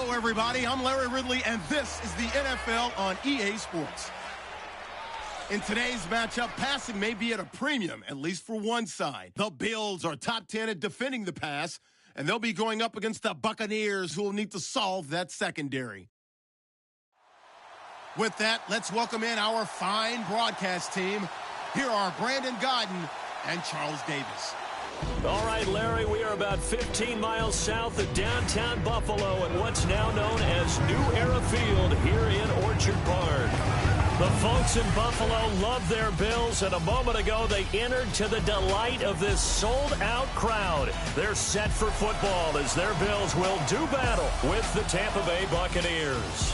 Hello, everybody. I'm Larry Ridley, and this is the NFL on EA Sports. In today's matchup, passing may be at a premium, at least for one side. The Bills are top 10 at defending the pass, and they'll be going up against the Buccaneers, who will need to solve that secondary. With that, let's welcome in our fine broadcast team. Here are Brandon Godden and Charles Davis. All right, Larry, we are about 15 miles south of downtown Buffalo at what's now known as New Era Field here in Orchard Park. The folks in Buffalo love their Bills, and a moment ago they entered to the delight of this sold-out crowd. They're set for football as their Bills will do battle with the Tampa Bay Buccaneers.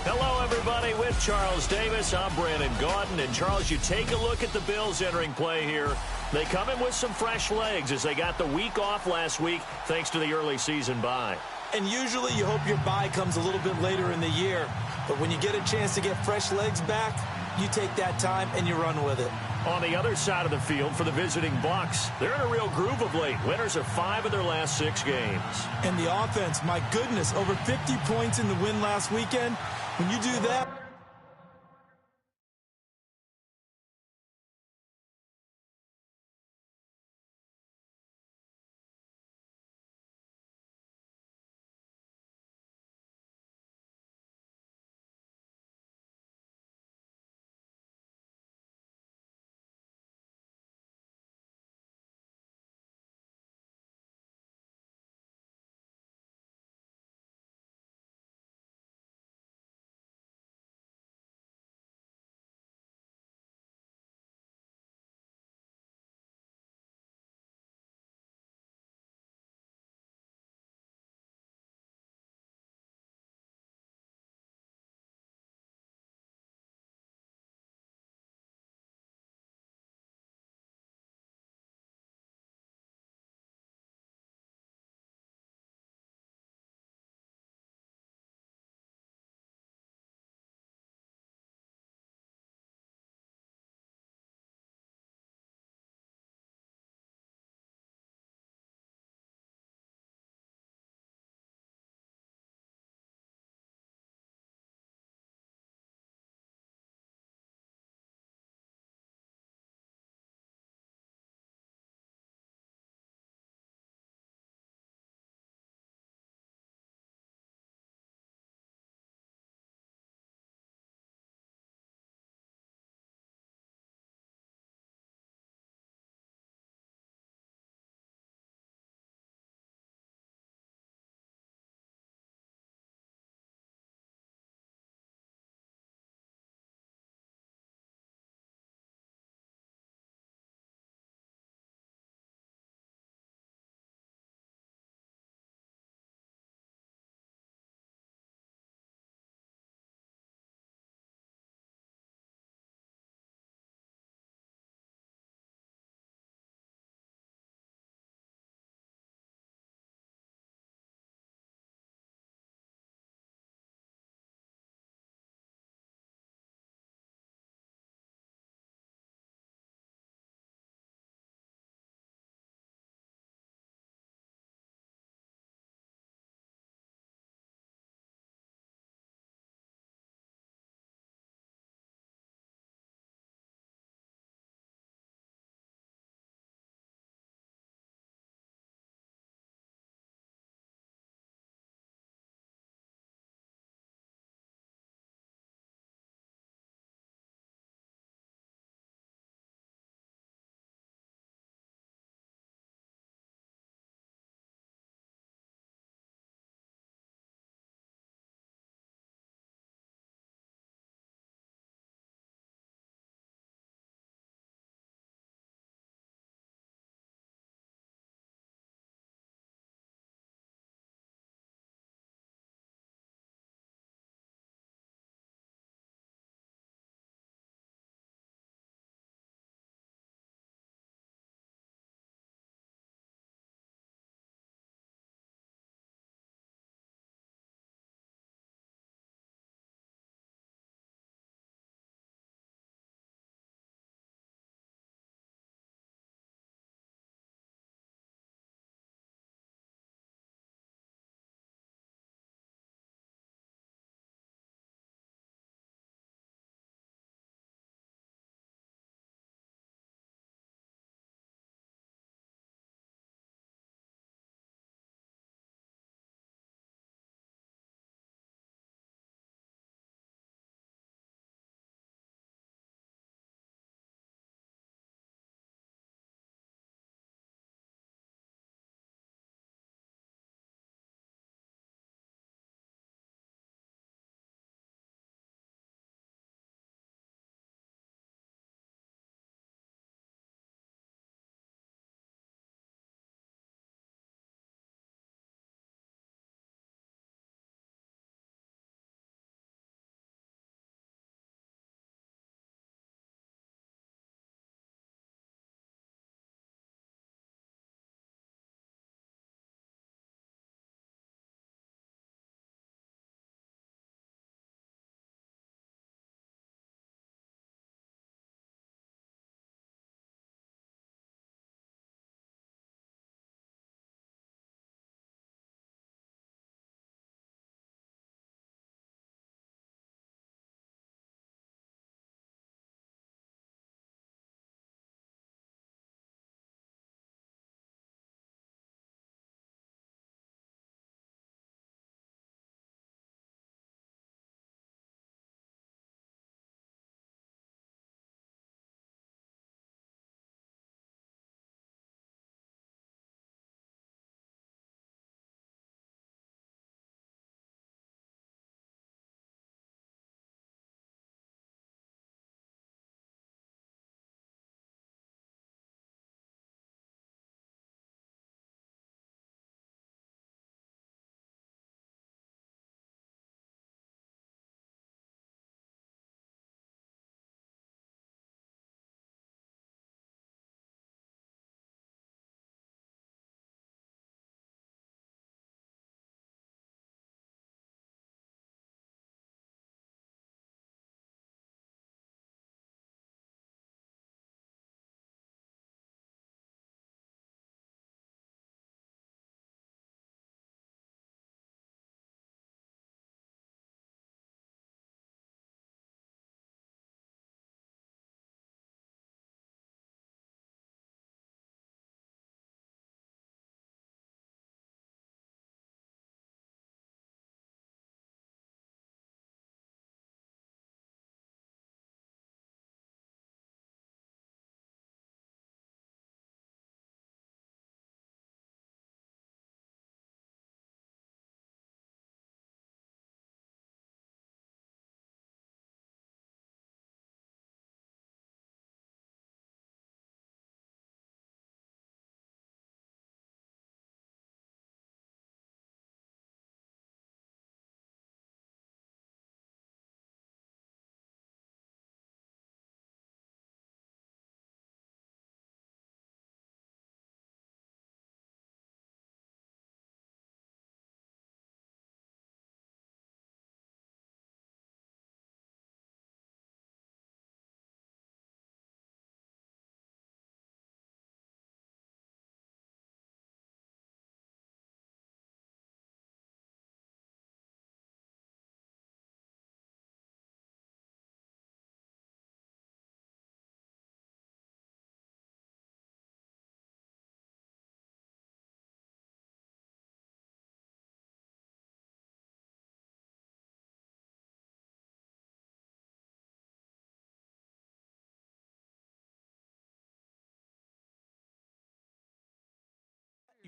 Hello, everybody. With Charles Davis, I'm Brandon Gaudin. And, Charles, you take a look at the Bills entering play here. They come in with some fresh legs as they got the week off last week thanks to the early season bye. And usually you hope your bye comes a little bit later in the year. But when you get a chance to get fresh legs back, you take that time and you run with it. On the other side of the field for the visiting Bucs, they're in a real groove of late. Winners of 5 of their last 6 games. And the offense, my goodness, over 50 points in the win last weekend. When you do that,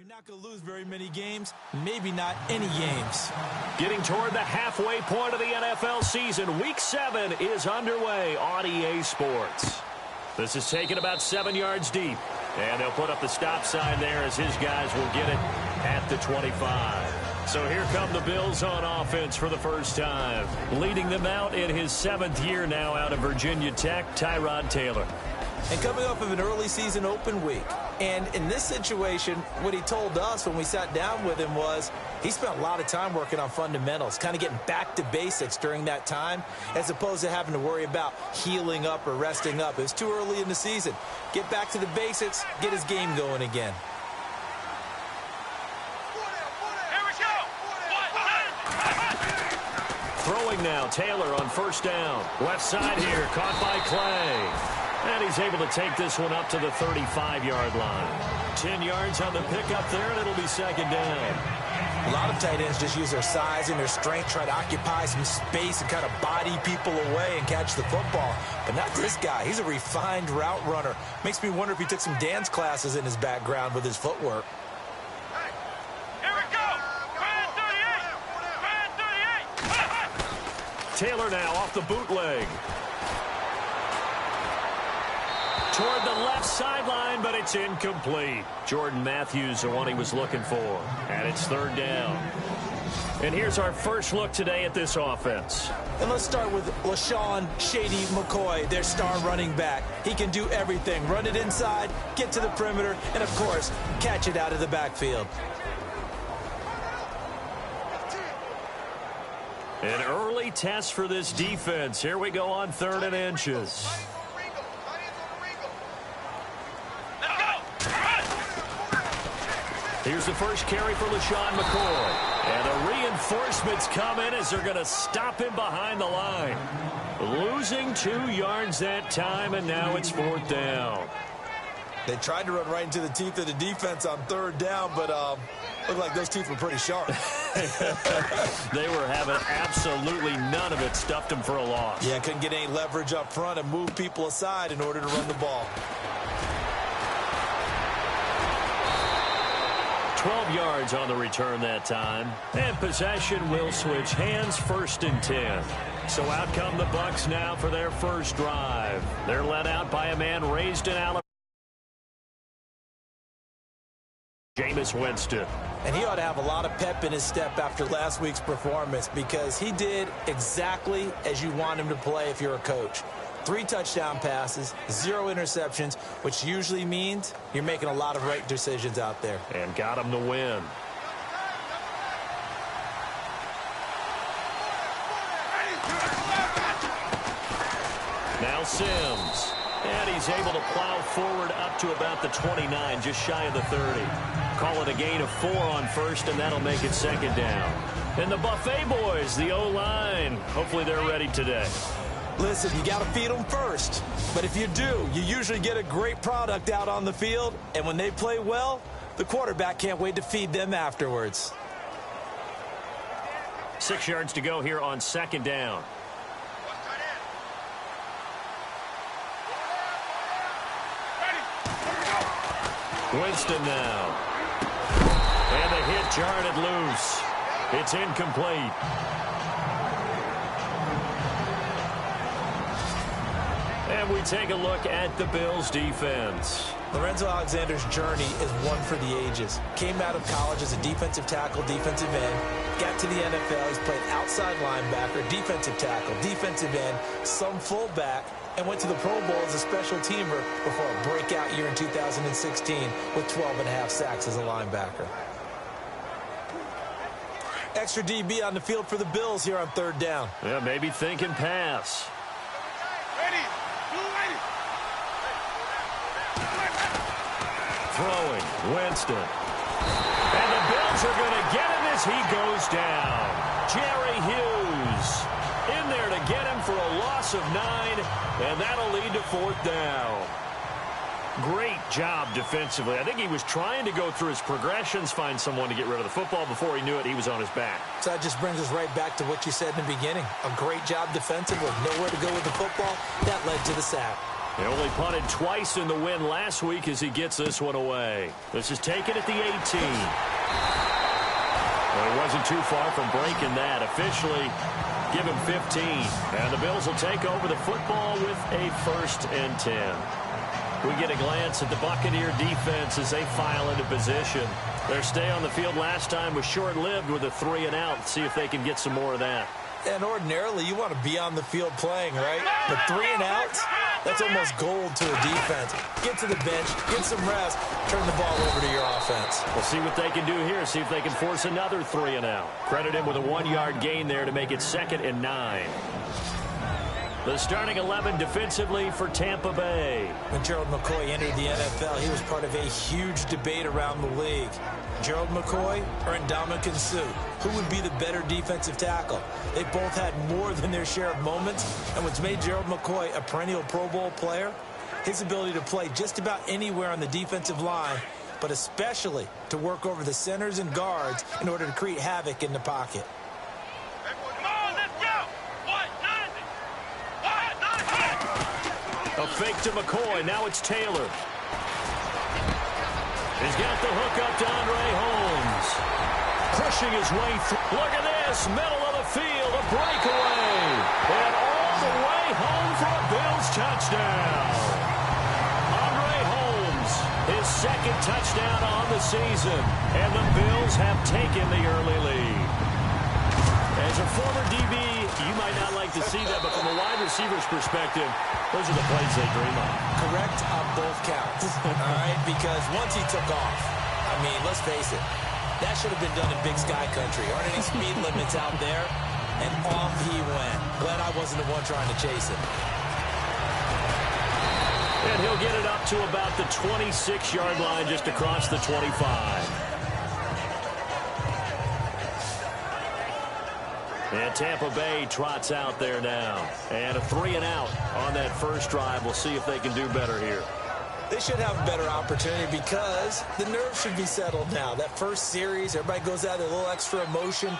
You're not going to lose very many games, maybe not any games. Getting toward the halfway point of the NFL season, Week 7 is underway on EA Sports. This is taken about 7 yards deep, and they'll put up the stop sign there as his guys will get it at the 25. So here come the Bills on offense for the first time. Leading them out in his 7th year now out of Virginia Tech, Tyrod Taylor. And coming off of an early season open week. And in this situation, what he told us when we sat down with him was he spent a lot of time working on fundamentals, kind of getting back to basics during that time, as opposed to having to worry about healing up or resting up. It was too early in the season. Get back to the basics, get his game going again. Throwing now, Taylor on first down. Left side here, caught by Clay. And he's able to take this one up to the 35-yard line. 10 yards on the pickup there, and it'll be second down. A lot of tight ends just use their size and their strength, try to occupy some space and kind of body people away and catch the football. But not this guy. He's a refined route runner. Makes me wonder if he took some dance classes in his background with his footwork. Taylor now off the bootleg. Toward the left sideline, but it's incomplete. Jordan Matthews, the one he was looking for. And it's third down. And here's our first look today at this offense. And let's start with LaShawn Shady McCoy, their star running back. He can do everything. Run it inside, get to the perimeter, and, of course, catch it out of the backfield. An early test for this defense. Here we go on 3rd and inches. Here's the first carry for LaShawn McCoy. And the reinforcements come in as they're going to stop him behind the line. Losing 2 yards that time, and now it's 4th down. They tried to run right into the teeth of the defense on 3rd down, but looked like those teeth were pretty sharp. They were having absolutely none of it. Stuffed them for a loss. Yeah, couldn't get any leverage up front and move people aside in order to run the ball. 12 yards on the return that time. And possession will switch hands, 1st and 10. So out come the Bucs now for their first drive. They're led out by a man raised in Alabama. Jameis Winston. And he ought to have a lot of pep in his step after last week's performance because he did exactly as you want him to play if you're a coach. 3 touchdown passes, 0 interceptions, which usually means you're making a lot of right decisions out there. And got him to win. Now Sims. And he's able to plow forward up to about the 29, just shy of the 30. Call it a gain of 4 on 1st, and that'll make it 2nd down. And the Buffet boys, the O-line, hopefully they're ready today. Listen, you got to feed them first. But if you do, you usually get a great product out on the field. And when they play well, the quarterback can't wait to feed them afterwards. 6 yards to go here on 2nd down. Winston now. And the hit jarred it loose. It's incomplete. And we take a look at the Bills' defense. Lorenzo Alexander's journey is one for the ages. Came out of college as a defensive tackle, defensive end. Got to the NFL. He's played outside linebacker, defensive tackle, defensive end, some fullback, and went to the Pro Bowl as a special teamer before a breakout year in 2016 with 12.5 sacks as a linebacker. Extra DB on the field for the Bills here on 3rd down. Yeah, maybe thinking pass. Throwing, Winston. And the Bills are going to get him as he goes down. Jerry Hughes in there to get him for a loss of 9, and that'll lead to 4th down. Great job defensively. I think he was trying to go through his progressions, find someone to get rid of the football. Before he knew it, he was on his back. So that just brings us right back to what you said in the beginning. A great job defensively, nowhere to go with the football. That led to the sack. They only punted twice in the win last week as he gets this one away. This is taken at the 18. Well, he wasn't too far from breaking that. Officially, give him 15. And the Bills will take over the football with a 1st and 10. We get a glance at the Buccaneer defense as they file into position. Their stay on the field last time was short-lived with a 3-and-out. See if they can get some more of that. And ordinarily, you want to be on the field playing, right? But 3-and-outs, that's almost gold to a defense. Get to the bench, get some rest, turn the ball over to your offense. We'll see what they can do here, see if they can force another 3-and-out. Credit him with a 1-yard gain there to make it 2nd and 9. The starting 11 defensively for Tampa Bay. When Gerald McCoy entered the NFL, he was part of a huge debate around the league. Gerald McCoy or Ndamukong Suh? Who would be the better defensive tackle? They both had more than their share of moments, and what's made Gerald McCoy a perennial Pro Bowl player? His ability to play just about anywhere on the defensive line, but especially to work over the centers and guards in order to create havoc in the pocket. A fake to McCoy. Now it's Taylor. He's got the hook up to Andre Holmes. Pushing his way through. Look at this. Middle of the field. A breakaway. And all the way home for a Bills touchdown. Andre Holmes, his 2nd touchdown on the season. And the Bills have taken the early lead. As a former DB, you might not like to see that, but from a wide receiver's perspective, those are the plays they dream of. Correct on both counts, all right? Because once he took off, I mean, let's face it, that should have been done in Big Sky Country. Aren't any speed limits out there? And off he went. Glad I wasn't the one trying to chase him. And he'll get it up to about the 26-yard line, just across the 25. And Tampa Bay trots out there now. And a 3-and-out on that first drive. We'll see if they can do better here. They should have a better opportunity because the nerves should be settled now. That first series, everybody goes out with a little extra emotion.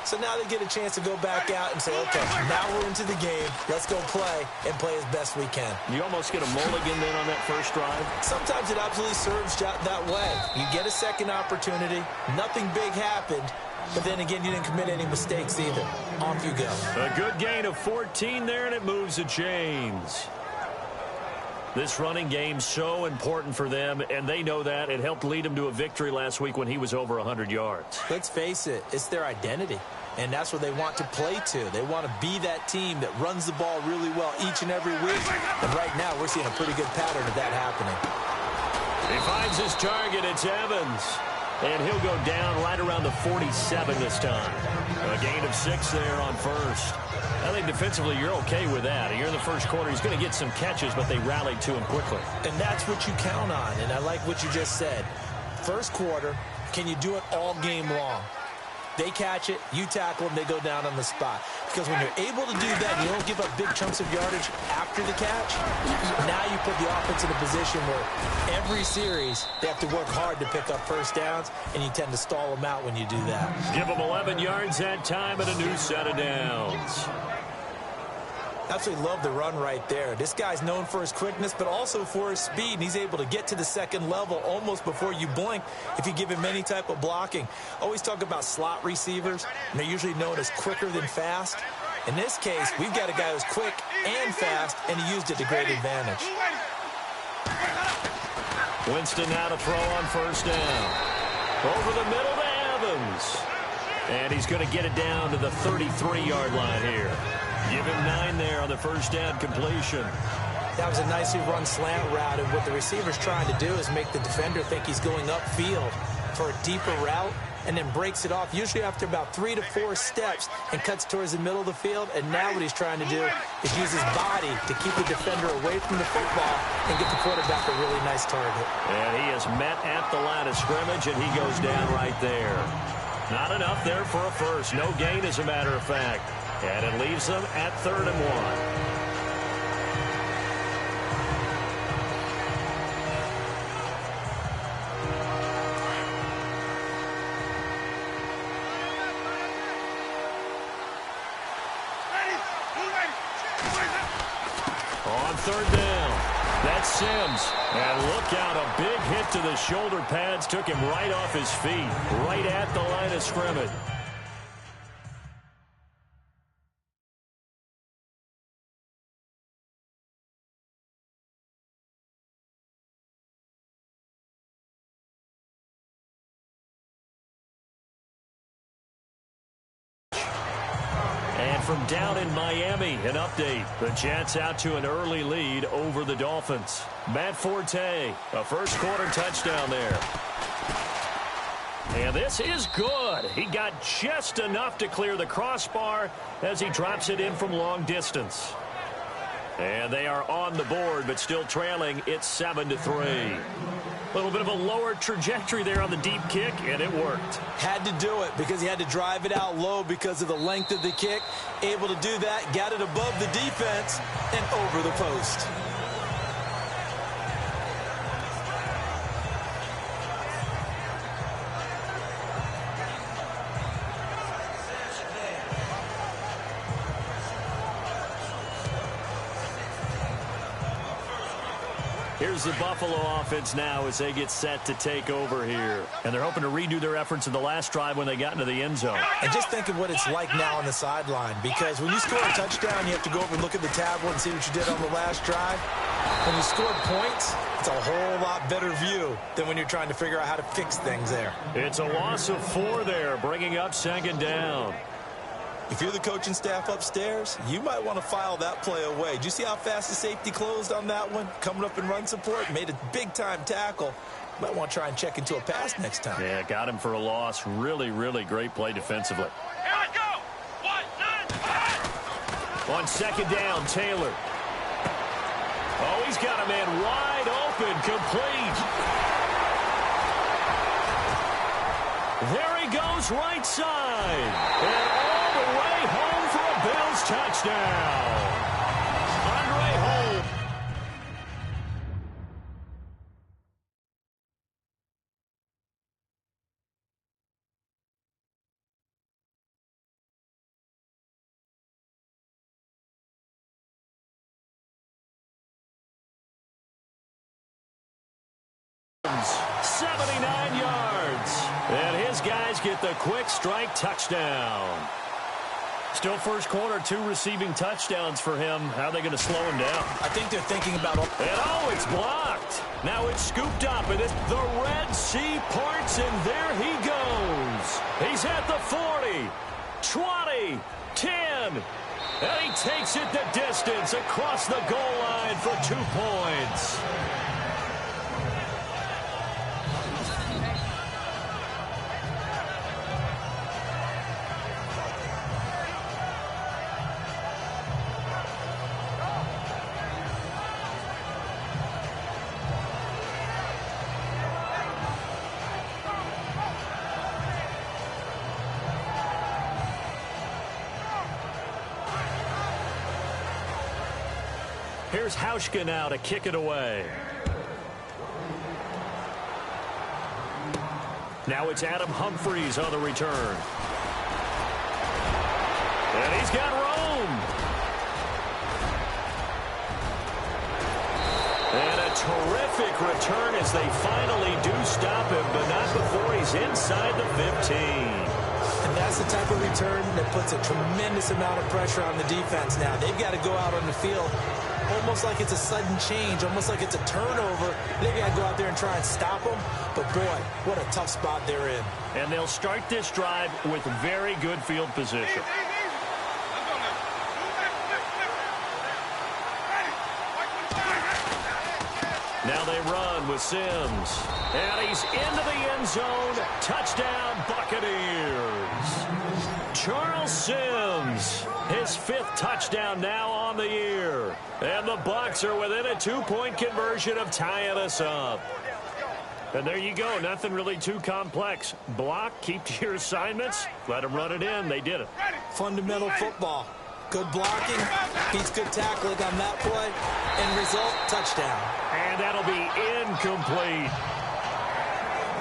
So now they get a chance to go back out and say, okay, now we're into the game. Let's go play and play as best we can. You almost get a mulligan then on that first drive? Sometimes it absolutely serves that way. You get a second opportunity. Nothing big happened. But then again, you didn't commit any mistakes either. Off you go. A good gain of 14 there, and it moves the chains. This running game's so important for them, and they know that. It helped lead them to a victory last week when he was over 100 yards. Let's face it, it's their identity, and that's what they want to play to. They want to be that team that runs the ball really well each and every week. And right now, we're seeing a pretty good pattern of that happening. He finds his target. It's Evans. And he'll go down right around the 47 this time. A gain of 6 there on first. I think defensively you're okay with that. You're in the first quarter. He's going to get some catches, but they rallied to him quickly. And that's what you count on, and I like what you just said. First quarter, can you do it all game long? They catch it, you tackle them, they go down on the spot. Because when you're able to do that, you don't give up big chunks of yardage after the catch. Now you put the offense in a position where every series they have to work hard to pick up first downs, and you tend to stall them out when you do that. Give them 11 yards that time and a new set of downs. Absolutely love the run right there. This guy's known for his quickness, but also for his speed, and he's able to get to the second level almost before you blink if you give him any type of blocking. Always talk about slot receivers, and they're usually known as quicker than fast. In this case, we've got a guy who's quick and fast, and he used it to great advantage. Winston now to throw on first down. Over the middle to Evans. And he's going to get it down to the 33-yard line here. Give him 9 there on the first down completion. That was a nicely run slant route, and what the receiver's trying to do is make the defender think he's going upfield for a deeper route, and then breaks it off, usually after about 3 to 4 steps, and cuts towards the middle of the field. And now what he's trying to do is use his body to keep the defender away from the football and get the quarterback a really nice target. And he is met at the line of scrimmage, and he goes down right there. Not enough there for a first. No gain, as a matter of fact. And it leaves them at 3rd and 1. On 3rd down. That's Sims. And look out, a big hit to the shoulder pads took him right off his feet, right at the line of scrimmage. And from down in Miami, an update. The Jets out to an early lead over the Dolphins. Matt Forte, a first quarter touchdown there. And this is good. He got just enough to clear the crossbar as he drops it in from long distance. And they are on the board, but still trailing. It's 7-3. A little bit of a lower trajectory there on the deep kick, and it worked. Had to do it because he had to drive it out low because of the length of the kick. Able to do that, got it above the defense and over the post. Here's the Buffalo offense now as they get set to take over here. And they're hoping to redo their efforts in the last drive when they got into the end zone. And just think of what it's like now on the sideline, because when you score a touchdown, you have to go over and look at the tablet and see what you did on the last drive. When you scored points, it's a whole lot better view than when you're trying to figure out how to fix things there. It's a loss of 4 there, bringing up second down. If you're the coaching staff upstairs, you might want to file that play away. Did you see how fast the safety closed on that one? Coming up in run support, made a big-time tackle. Might want to try and check into a pass next time. Yeah, got him for a loss. Really, really great play defensively. Here we go! 1, 2, 3! On second down, Taylor. Oh, he's got a man wide open, complete. There he goes, right side. And all the way home for a Bills touchdown. Andre Hole. .79 yards. And his guys get the quick strike touchdown. Still first quarter, 2 receiving touchdowns for him. How are they going to slow him down? I think they're thinking about... And oh, it's blocked. Now it's scooped up, and it's the Red Sea parts, and there he goes. He's at the 40, 20, 10, and he takes it the distance across the goal line for 2 points. Here's Hauschka now to kick it away. Now it's Adam Humphries on the return. And he's got Rome. And a terrific return as they finally do stop him, but not before he's inside the 15. And that's the type of return that puts a tremendous amount of pressure on the defense now. They've got to go out on the field almost like it's a sudden change, almost like it's a turnover. They've got to go out there and try and stop them. But, boy, what a tough spot they're in. And they'll start this drive with very good field position. Now they run with Sims. And he's into the end zone. Touchdown, Buccaneers. Charles Sims, his 5th touchdown now on the year. And the Bucs are within a 2-point conversion of tying us up. And there you go. Nothing really too complex. Block, keep to your assignments, let them run it in. They did it. Fundamental football. Good blocking, beats good tackling on that play. End result, touchdown. And that'll be incomplete.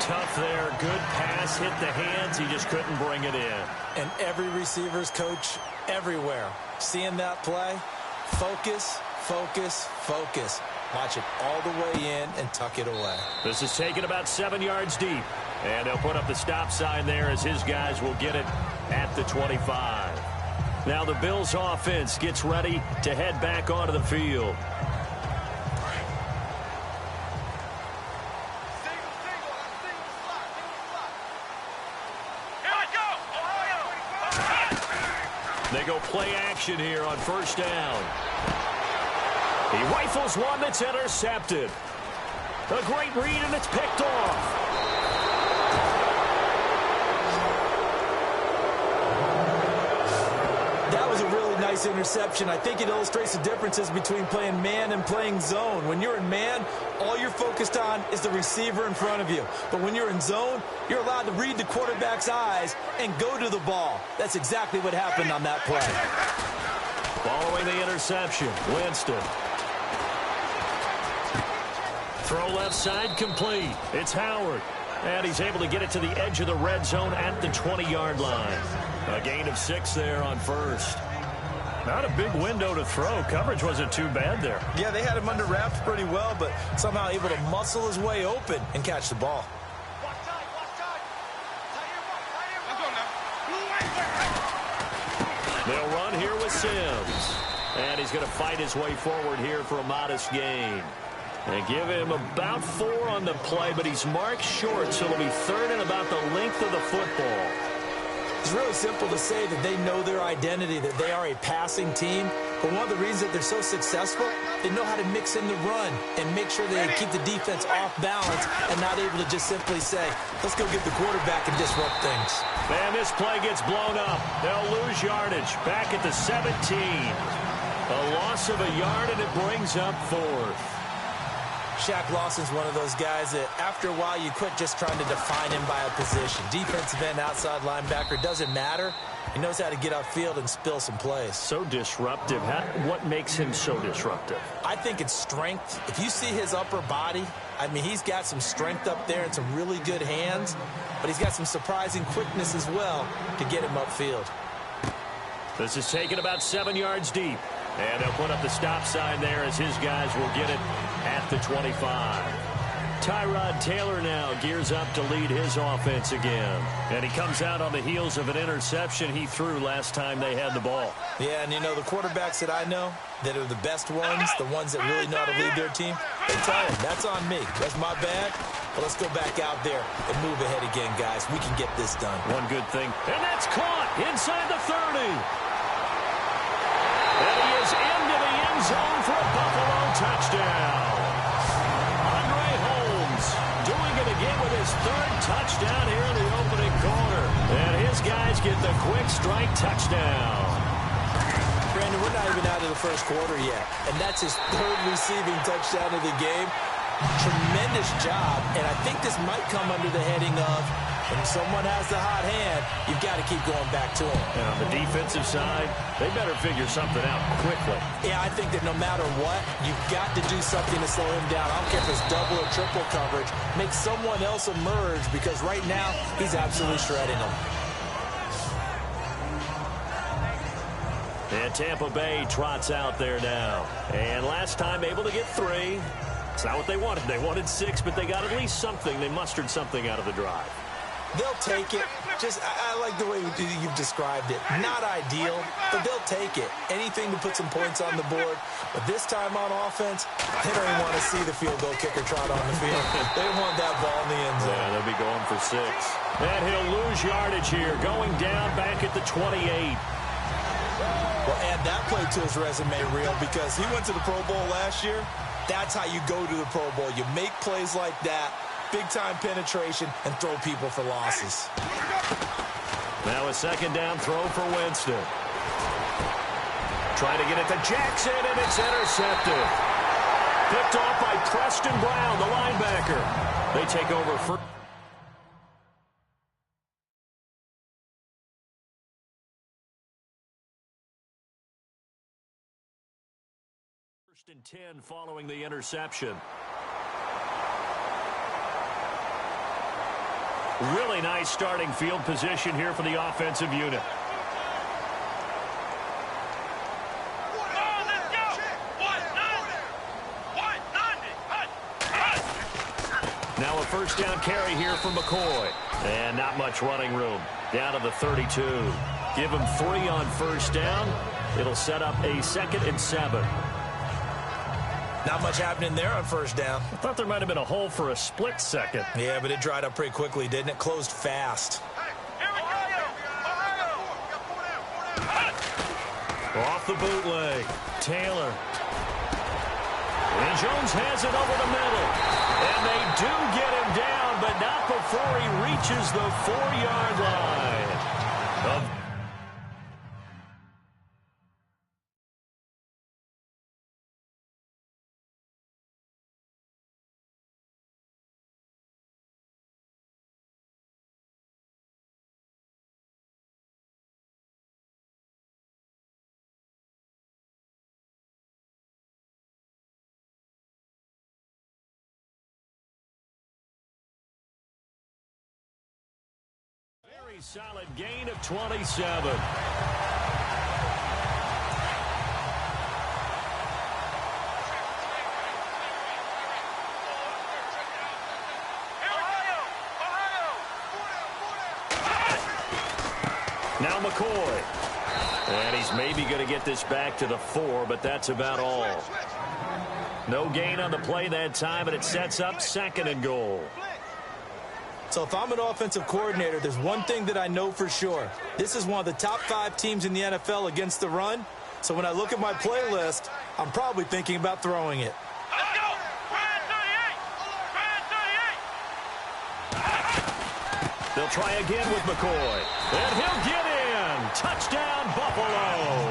Tough there. Good pass. Hit the hands. He just couldn't bring it in. And every receiver's coach everywhere, seeing that play, focus, focus, focus. Watch it all the way in and tuck it away. This is taken about 7 yards deep. And he'll put up the stop sign there as his guys will get it at the 25. Now the Bills offense gets ready to head back onto the field. They go play action here on first down. He rifles one that's intercepted. A great read, and it's picked off. That was a really nice interception. I think it illustrates the differences between playing man and playing zone. When you're in man, all you're focused on is the receiver in front of you. But when you're in zone, you're allowed to read the quarterback's eyes and go to the ball. That's exactly what happened on that play. Following the interception, Winston. Throw left side complete. It's Howard. And he's able to get it to the edge of the red zone at the 20-yard line. A gain of 6 there on first. Not a big window to throw. Coverage wasn't too bad there. Yeah, they had him under wraps pretty well, but somehow able to muscle his way open and catch the ball. They'll run here with Sims. And he's going to fight his way forward here for a modest gain. And give him about 4 on the play, but he's marked short, so it'll be third and about the length of the football. It's really simple to say that they know their identity, that they are a passing team. But one of the reasons that they're so successful, they know how to mix in the run and make sure they keep the defense off balance and not able to just simply say, let's go get the quarterback and disrupt things. And this play gets blown up. They'll lose yardage back at the 17. A loss of a yard, and it brings up 4th. Shaq Lawson's one of those guys that after a while you quit just trying to define him by a position. Defensive end, outside linebacker, doesn't matter. He knows how to get upfield and spill some plays. So disruptive. What makes him so disruptive? I think it's strength. If you see his upper body, I mean, he's got some strength up there and some really good hands, but he's got some surprising quickness as well to get him upfield. This is taken about 7 yards deep. And they'll put up the stop sign there as his guys will get it at the 25. Tyrod Taylor now gears up to lead his offense again. And he comes out on the heels of an interception he threw last time they had the ball. Yeah, and you know, the quarterbacks that I know that are the best ones, the ones that really know how to lead their team, they tell them, that's on me. That's my bad. But let's go back out there and move ahead again, guys. We can get this done. One good thing. And that's caught inside the 30. And he is into the end zone for a Buffalo touchdown. Andre Holmes doing it again with his 3rd touchdown here in the opening quarter. And his guys get the quick strike touchdown. Brandon, we're not even out of the first quarter yet. And that's his 3rd receiving touchdown of the game. Tremendous job. And I think this might come under the heading of, when someone has the hot hand, you've got to keep going back to him. And on the defensive side, they better figure something out quickly. Yeah, I think that no matter what, you've got to do something to slow him down. I don't care if it's double or triple coverage. Make someone else emerge, because right now, he's absolutely shredding them. And Tampa Bay trots out there now. And last time able to get 3. It's not what they wanted. They wanted 6, but they got at least something. They mustered something out of the drive. They'll take it. I like the way you've described it. Not ideal, but they'll take it. Anything to put some points on the board. But this time on offense, they don't even want to see the field goal kicker trot on the field. They want that ball in the end zone. Yeah, they'll be going for 6. And he'll lose yardage here, going down back at the 28. Well, add that play to his resume reel, because he went to the Pro Bowl last year. That's how you go to the Pro Bowl. You make plays like that, big-time penetration, and throw people for losses. Now a 2nd down throw for Winston. Trying to get it to Jackson, and it's intercepted. Picked off by Preston Brown, the linebacker. They take over first. First and 10 following the interception. Really nice starting field position here for the offensive unit. first down carry here for McCoy. And not much running room. Down to the 32. Give him 3 on first down. It'll set up a 2nd and 7. Not much happening there on first down. I thought there might have been a hole for a split second. Yeah, but it dried up pretty quickly, didn't it? Closed fast. Off the bootleg. Taylor. And Jones has it over the middle. And they do get him down, but not before he reaches the 4-yard line. Very solid gain of 27. Now McCoy. And he's maybe going to get this back to the 4, but that's about all. No gain on the play that time, and it sets up 2nd and goal. So if I'm an offensive coordinator, there's one thing that I know for sure. This is one of the top 5 teams in the NFL against the run. So when I look at my playlist, I'm probably thinking about throwing it. Let's go! Ryan 38! They'll try again with McCoy. And he'll get in. Touchdown, Buffalo.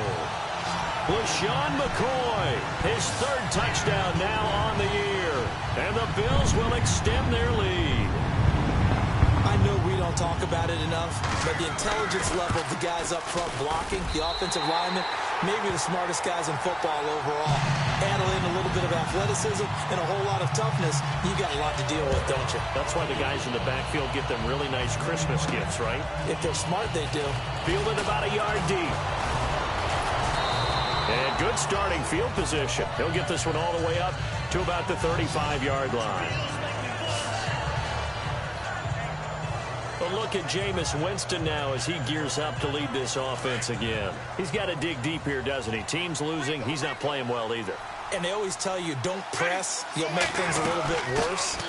LaShawn McCoy, his 3rd touchdown now on the year. And the Bills will extend their lead. I know we don't talk about it enough, but the intelligence level of the guys up front blocking, the offensive linemen, maybe the smartest guys in football overall. Add in a little bit of athleticism and a whole lot of toughness, you got a lot to deal with, don't you? That's why the guys in the backfield get them really nice Christmas gifts, right? If they're smart, they do. Fielded about a yard deep. And good starting field position. He'll get this one all the way up to about the 35-yard line. But look at Jameis Winston now as he gears up to lead this offense again. He's got to dig deep here, doesn't he? Team's losing. He's not playing well either. And they always tell you, don't press. You'll make things a little bit worse.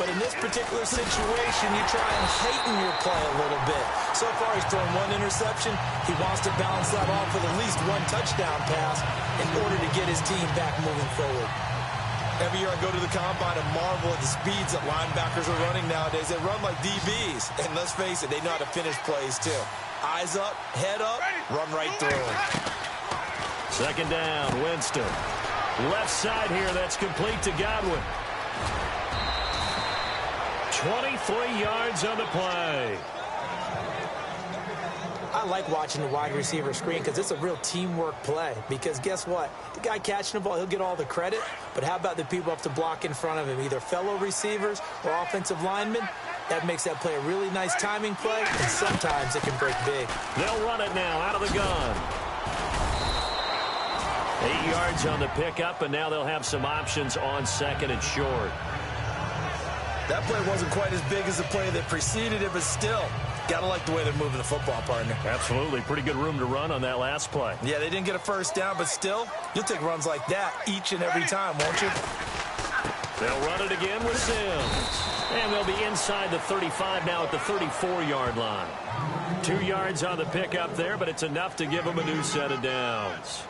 But in this particular situation, you try and heighten your play a little bit. So far, he's thrown 1 interception. He wants to balance that off with at least 1 touchdown pass in order to get his team back moving forward. Every year I go to the combine and marvel at the speeds that linebackers are running nowadays. They run like DBs. And let's face it, they know how to finish plays too. Eyes up, head up, run right through them. 2nd down, Winston. Left side here, that's complete to Godwin. 23 yards on the play. I like watching the wide receiver screen because it's a real teamwork play. Because guess what? The guy catching the ball, he'll get all the credit. But how about the people up to block in front of him, either fellow receivers or offensive linemen? That makes that play a really nice timing play, and sometimes it can break big. They'll run it now out of the gun. 8 yards on the pickup, and now they'll have some options on 2nd and short. That play wasn't quite as big as the play that preceded it, but still, gotta like the way they're moving the football, partner. Absolutely. Pretty good room to run on that last play. Yeah, they didn't get a first down, but still, you'll take runs like that each and every time, won't you? They'll run it again with Sims. And they'll be inside the 35 now at the 34-yard line. 2 yards on the pickup there, but it's enough to give them a new set of downs.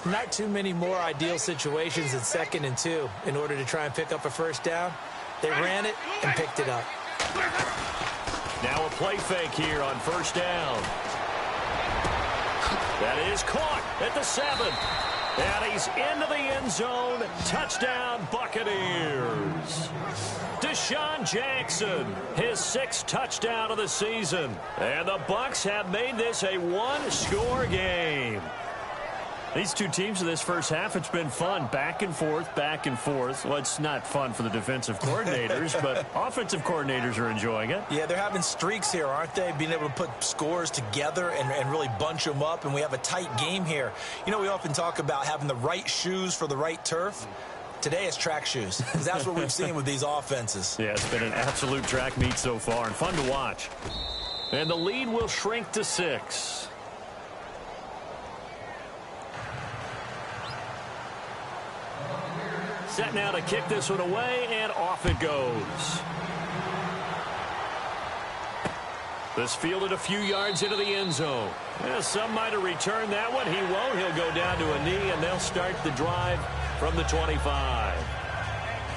Not too many more ideal situations in 2nd and 2 in order to try and pick up a first down. They ran it and picked it up. Now a play fake here on first down. That is caught at the 7. And he's into the end zone. Touchdown, Buccaneers. Deshaun Jackson, his 6th touchdown of the season. And the Bucs have made this a 1-score game. These two teams in this first half, it's been fun. Back and forth, back and forth. Well, it's not fun for the defensive coordinators, but offensive coordinators are enjoying it. Yeah, they're having streaks here, aren't they? Being able to put scores together and really bunch them up, and we have a tight game here. You know, we often talk about having the right shoes for the right turf. Today it's track shoes, because that's what we've seen with these offenses. Yeah, it's been an absolute track meet so far and fun to watch. And the lead will shrink to 6. Set now to kick this one away, and off it goes. This fielded a few yards into the end zone. Yeah, some might have returned that one. He won't. He'll go down to a knee, and they'll start the drive from the 25.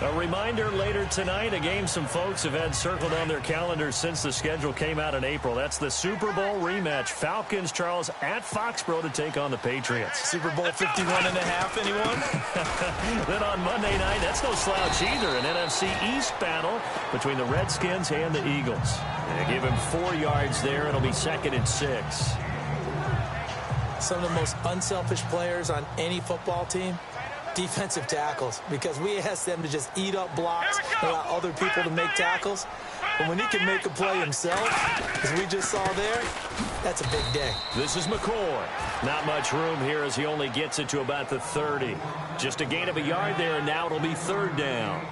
A reminder later tonight, a game some folks have had circled on their calendars since the schedule came out in April. That's the Super Bowl rematch. Falcons, Charles, at Foxborough to take on the Patriots. Super Bowl 51.5, anyone? Then on Monday night, that's no slouch either. An NFC East battle between the Redskins and the Eagles. They give him 4 yards there. It'll be 2nd and 6. Some of the most unselfish players on any football team, defensive tackles, because we ask them to just eat up blocks and allow other people to make tackles. But when he can make a play himself, as we just saw there, that's a big day. This is McCoy. Not much room here as he only gets it to about the 30. Just a gain of a yard there, and now it'll be 3rd down.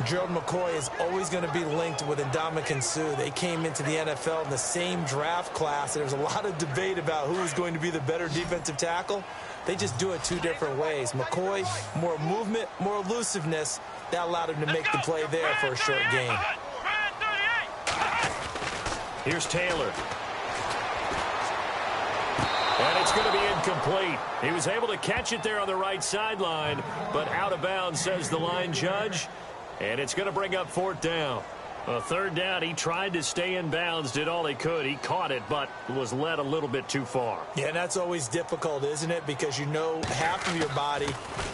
Gerald McCoy is always going to be linked with Ndamukong Suh. They came into the NFL in the same draft class, and there's a lot of debate about who is going to be the better defensive tackle. They just do it 2 different ways. McCoy, more movement, more elusiveness. That allowed him to make the play there for a short gain. Here's Taylor. And it's going to be incomplete. He was able to catch it there on the right sideline, but out of bounds, says the line judge. And it's going to bring up 4th down. A 3rd down, he tried to stay in bounds, did all he could. He caught it, but was led a little bit too far. Yeah, and that's always difficult, isn't it? Because you know half of your body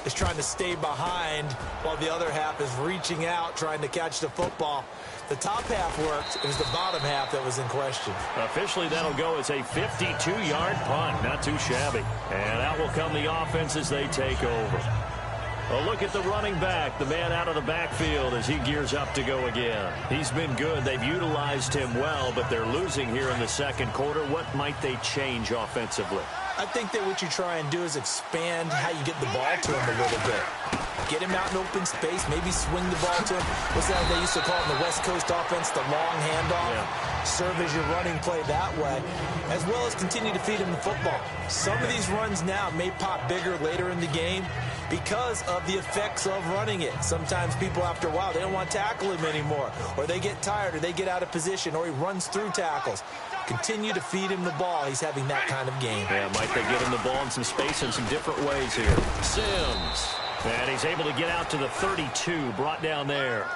is trying to stay behind while the other half is reaching out, trying to catch the football. The top half worked. It was the bottom half that was in question. Officially, that'll go as a 52-yard punt. Not too shabby. And out will come the offense as they take over. A look at the running back, the man out of the backfield as he gears up to go again. He's been good. They've utilized him well, but they're losing here in the 2nd quarter. What might they change offensively? I think that what you try and do is expand how you get the ball to him a little bit. Get him out in open space, maybe swing the ball to him. What's that they used to call it in the West Coast offense, the long handoff? Yeah. Serve as your running play that way, as well as continue to feed him the football. Some of these runs now may pop bigger later in the game because of the effects of running it. Sometimes people, after a while, they don't want to tackle him anymore, or they get tired, or they get out of position, or he runs through tackles. Continue to feed him the ball. He's having that kind of game. Yeah, might they get him the ball in some space in some different ways here. Sims. And he's able to get out to the 32, brought down there.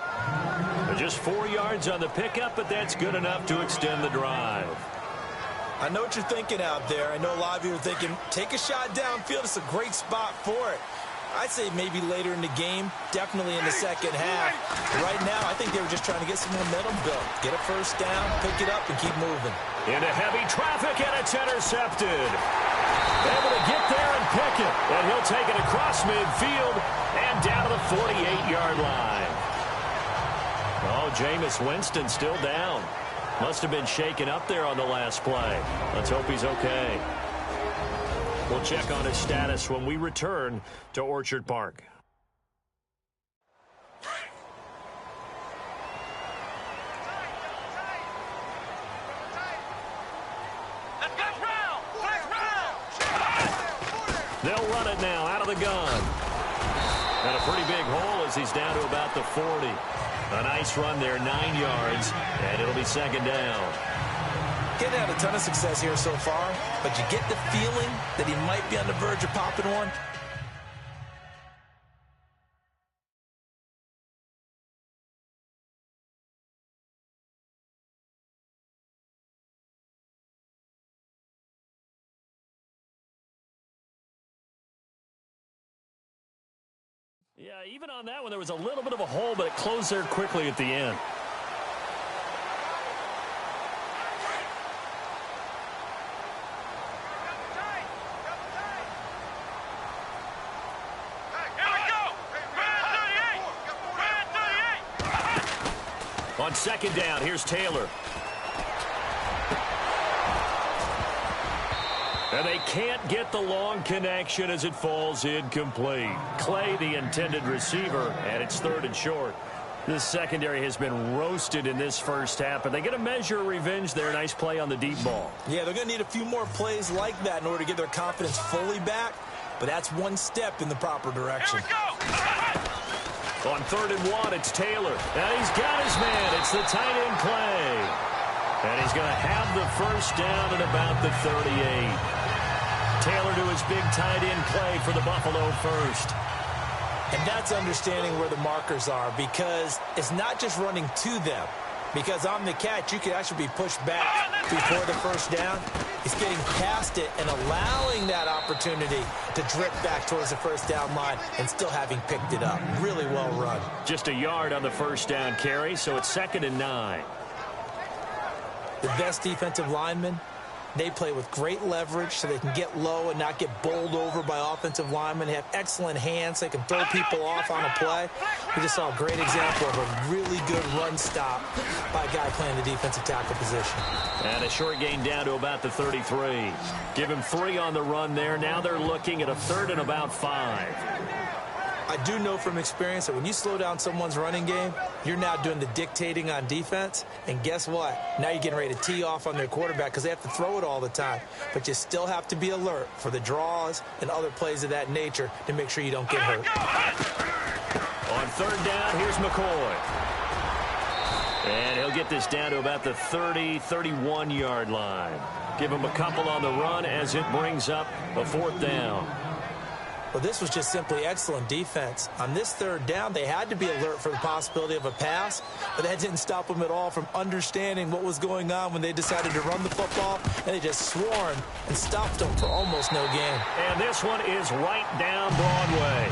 Just 4 yards on the pickup, but that's good enough to extend the drive. I know what you're thinking out there. I know a lot of you are thinking, take a shot downfield. It's a great spot for it. I'd say maybe later in the game, definitely in the 2nd half. But right now, I think they were just trying to get some momentum built. Get a 1st down, pick it up, and keep moving. Into heavy traffic, and it's intercepted. Able to get there and pick it. And he'll take it across midfield and down to the 48-yard line. Oh, Jameis Winston still down. Must have been shaken up there on the last play. Let's hope he's okay. We'll check on his status when we return to Orchard Park. They'll run it now out of the gun. And a pretty big hole as he's down to about the 40. A nice run there, 9 yards, and it'll be 2nd down. Getting had a ton of success here so far, but you get the feeling that he might be on the verge of popping one. Yeah, even on that one, there was a little bit of a hole, but it closed there quickly at the end. On 2nd down, here's Taylor. And they can't get the long connection as it falls incomplete. Clay, the intended receiver, and it's 3rd and short. This secondary has been roasted in this first half, but they get a measure of revenge there. Nice play on the deep ball. Yeah, they're going to need a few more plays like that in order to get their confidence fully back, but that's one step in the proper direction. On 3rd and 1, it's Taylor. And he's got his man. It's the tight end, Clay. And he's going to have the first down at about the 38. Taylor to his big tight end, Clay, for the Buffalo first. And that's understanding where the markers are, because it's not just running to them. Because on the catch, you could actually be pushed back before the first down. It's getting past it and allowing that opportunity to drip back towards the first down line and still having picked it up. Really well run. Just a yard on the first down carry, so it's 2nd and 9. The best defensive linemen, they play with great leverage so they can get low and not get bowled over by offensive linemen. They have excellent hands. They can throw people off on a play. We just saw a great example of a really good run stop by a guy playing the defensive tackle position. And a short gain down to about the 33. Give him 3 on the run there. Now they're looking at a 3rd and about 5. I do know from experience that when you slow down someone's running game, you're now doing the dictating on defense. And guess what? Now you're getting ready to tee off on their quarterback because they have to throw it all the time. But you still have to be alert for the draws and other plays of that nature to make sure you don't get hurt. On 3rd down, here's McCoy. And he'll get this down to about the 30, 31-yard line. Give him a couple on the run as it brings up a 4th down. Well, this was just simply excellent defense. On this 3rd down, they had to be alert for the possibility of a pass, but that didn't stop them at all from understanding what was going on when they decided to run the football, and they just swarmed and stopped them for almost no gain. And this one is right down Broadway.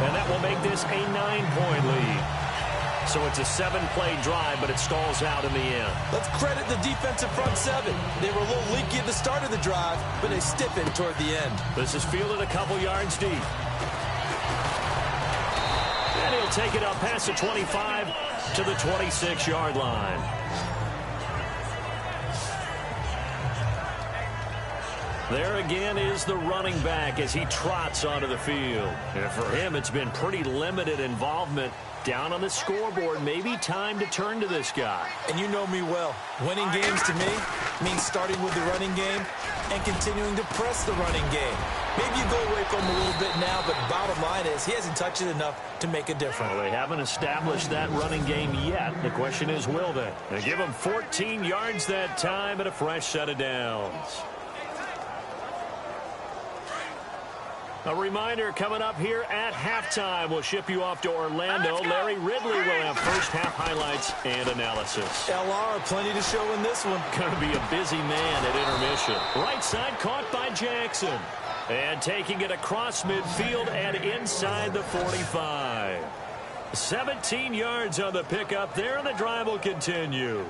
And that will make this a 9-point lead. So it's a 7-play drive, but it stalls out in the end. Let's credit the defensive front 7. They were a little leaky at the start of the drive, but they stiffened toward the end. This is fielded a couple yards deep. And he'll take it up past the 25 to the 26-yard line. There again is the running back as he trots onto the field. And for him, it's been pretty limited involvement down on the scoreboard. Maybe time to turn to this guy. And you know me well. Winning games to me means starting with the running game and continuing to press the running game. Maybe you go away from him a little bit now, but bottom line is he hasn't touched it enough to make a difference. Well, they haven't established that running game yet. The question is, will they? They give him 14 yards that time and a fresh set of downs. A reminder coming up here at halftime. We'll ship you off to Orlando. Larry Ridley will have first half highlights and analysis. LR, plenty to show in this one. Going to be a busy man at intermission. Right side caught by Jackson. And taking it across midfield and inside the 45. 17 yards on the pickup there, and the drive will continue.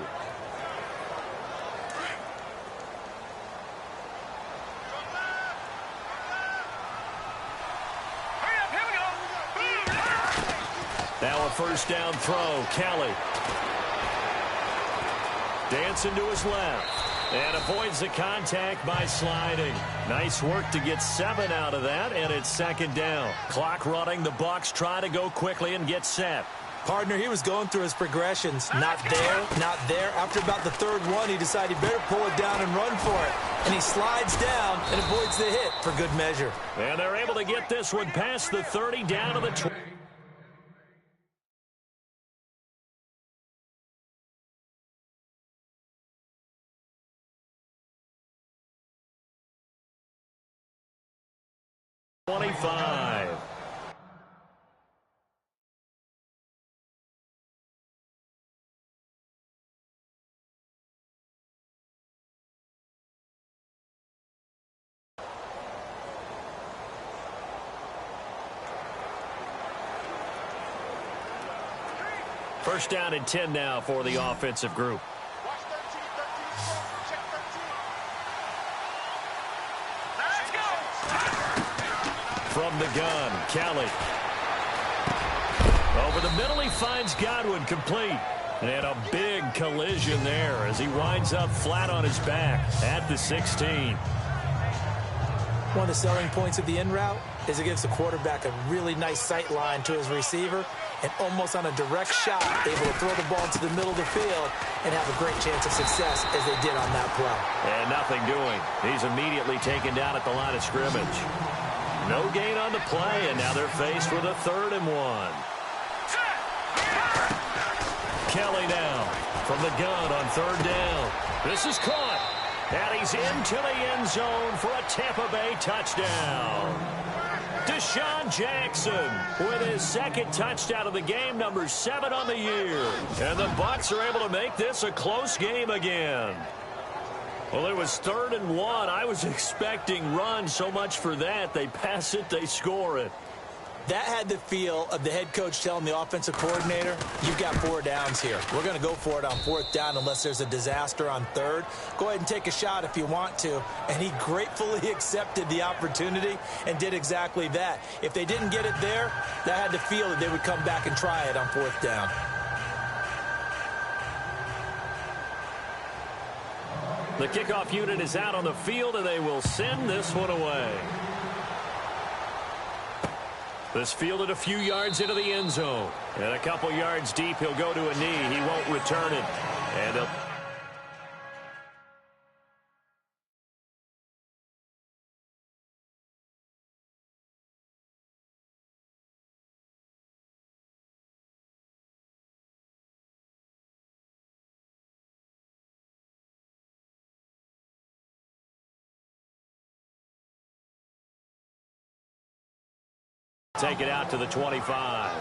Now a first down throw. Kelly. Dancing to his left. And avoids the contact by sliding. Nice work to get 7 out of that, and it's 2nd down. Clock running. The Bucs try to go quickly and get set. Partner, he was going through his progressions. Not there, not there. After about the 3rd one, he decided he better pull it down and run for it. And he slides down and avoids the hit for good measure. And they're able to get this one past the 30 down to the 20. First down and 10 now for the offensive group. From the gun, Kelly. Over the middle, he finds Godwin, complete. And a big collision there as he winds up flat on his back at the 16. One of the selling points of the in route is it gives the quarterback a really nice sight line to his receiver and almost on a direct shot able to throw the ball into the middle of the field and have a great chance of success as they did on that play. And nothing doing. He's immediately taken down at the line of scrimmage. No gain on the play, and now they're faced with a 3rd and 1. Kelly now from the gun on 3rd down. This is caught. And he's into the end zone for a Tampa Bay touchdown. Deshaun Jackson with his 2nd touchdown of the game, number 7 on the year. And the Bucs are able to make this a close game again. Well, it was 3rd and 1. I was expecting run, so much for that. They pass it, they score it. That had the feel of the head coach telling the offensive coordinator, you've got 4 downs here. We're going to go for it on 4th down unless there's a disaster on 3rd. Go ahead and take a shot if you want to. And he gratefully accepted the opportunity and did exactly that. If they didn't get it there, that had the feel that they would come back and try it on 4th down. The kickoff unit is out on the field, and they will send this one away. This fielded a few yards into the end zone. And a couple yards deep, he'll go to a knee. He won't return it. And he'll... take it out to the 25.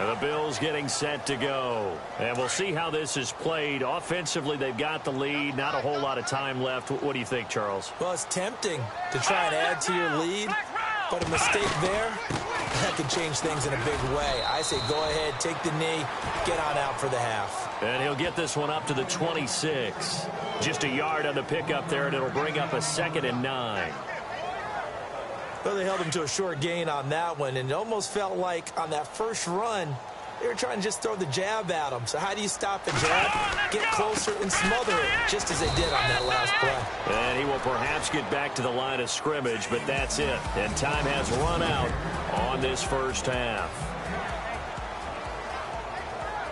And the Bills getting set to go. And we'll see how this is played. Offensively, they've got the lead. Not a whole lot of time left. What do you think, Charles? Well, it's tempting to try and add to your lead. But a mistake there, that could change things in a big way. I say go ahead, take the knee, get on out for the half. And he'll get this one up to the 26. Just a yard on the pickup there, and it'll bring up a 2nd and 9. Well, they held him to a short gain on that one, and it almost felt like on that first run, they were trying to just throw the jab at him. So how do you stop the jab? Get closer and smother it, just as they did on that last play. And he will perhaps get back to the line of scrimmage, but that's it. And time has run out on this first half.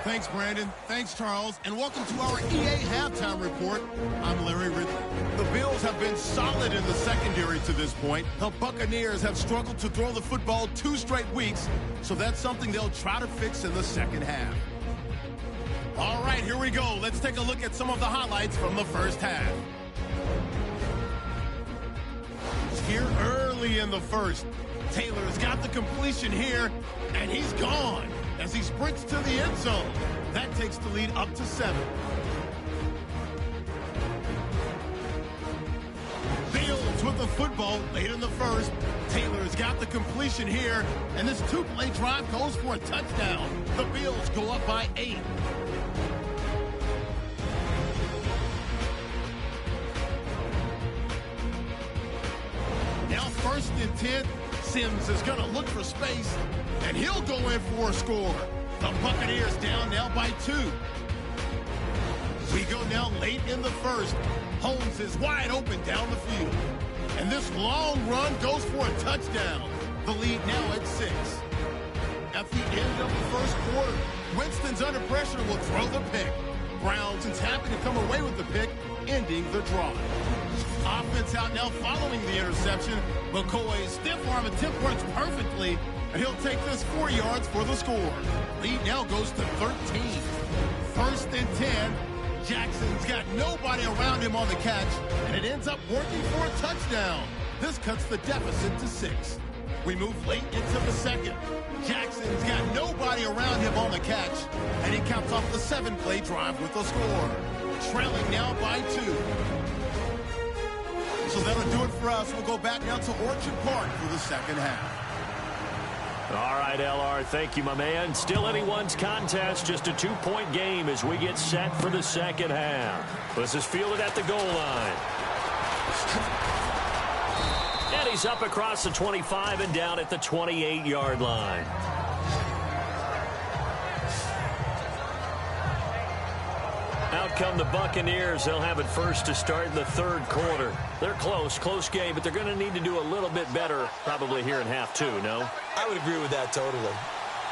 Thanks, Brandon. Thanks, Charles. And welcome to our EA Halftime Report. I'm Larry Ridley. The Bills have been solid in the secondary to this point. The Buccaneers have struggled to throw the football 2 straight weeks, so that's something they'll try to fix in the second half. All right, here we go. Let's take a look at some of the highlights from the first half. Here early in the first, Taylor's got the completion here, and he's gone as he sprints to the end zone. That takes the lead up to 7. Bills with the football late in the first. Taylor's got the completion here, and this 2-play drive goes for a touchdown. The Bills go up by 8. Now 1st and 10. Sims is going to look for space, and he'll go in for a score. The Buccaneers down now by 2. We go now late in the first. Holmes is wide open down the field. And this long run goes for a touchdown. The lead now at 6. At the end of the first quarter, Winston's under pressure will throw the pick. Browns is happy to come away with the pick, ending the drive. Offense out now following the interception. McCoy's stiff arm attempt works perfectly, and he'll take this 4 yards for the score. Lead now goes to 13. 1st and 10. Jackson's got nobody around him on the catch, and it ends up working for a touchdown. This cuts the deficit to 6. We move late into the second. Jackson's got nobody around him on the catch, and he caps off the 7-play drive with a score. Trailing now by 2. So that'll do it for us. We'll go back now to Orchard Park for the second half. All right, LR, thank you, my man. Still anyone's contest, just a 2-point game as we get set for the second half. This is fielded at the goal line. And he's up across the 25 and down at the 28-yard line. Now out come the Buccaneers. They'll have it first to start in the third quarter. They're close game, but they're going to need to do a little bit better probably here in half two, no? I would agree with that totally.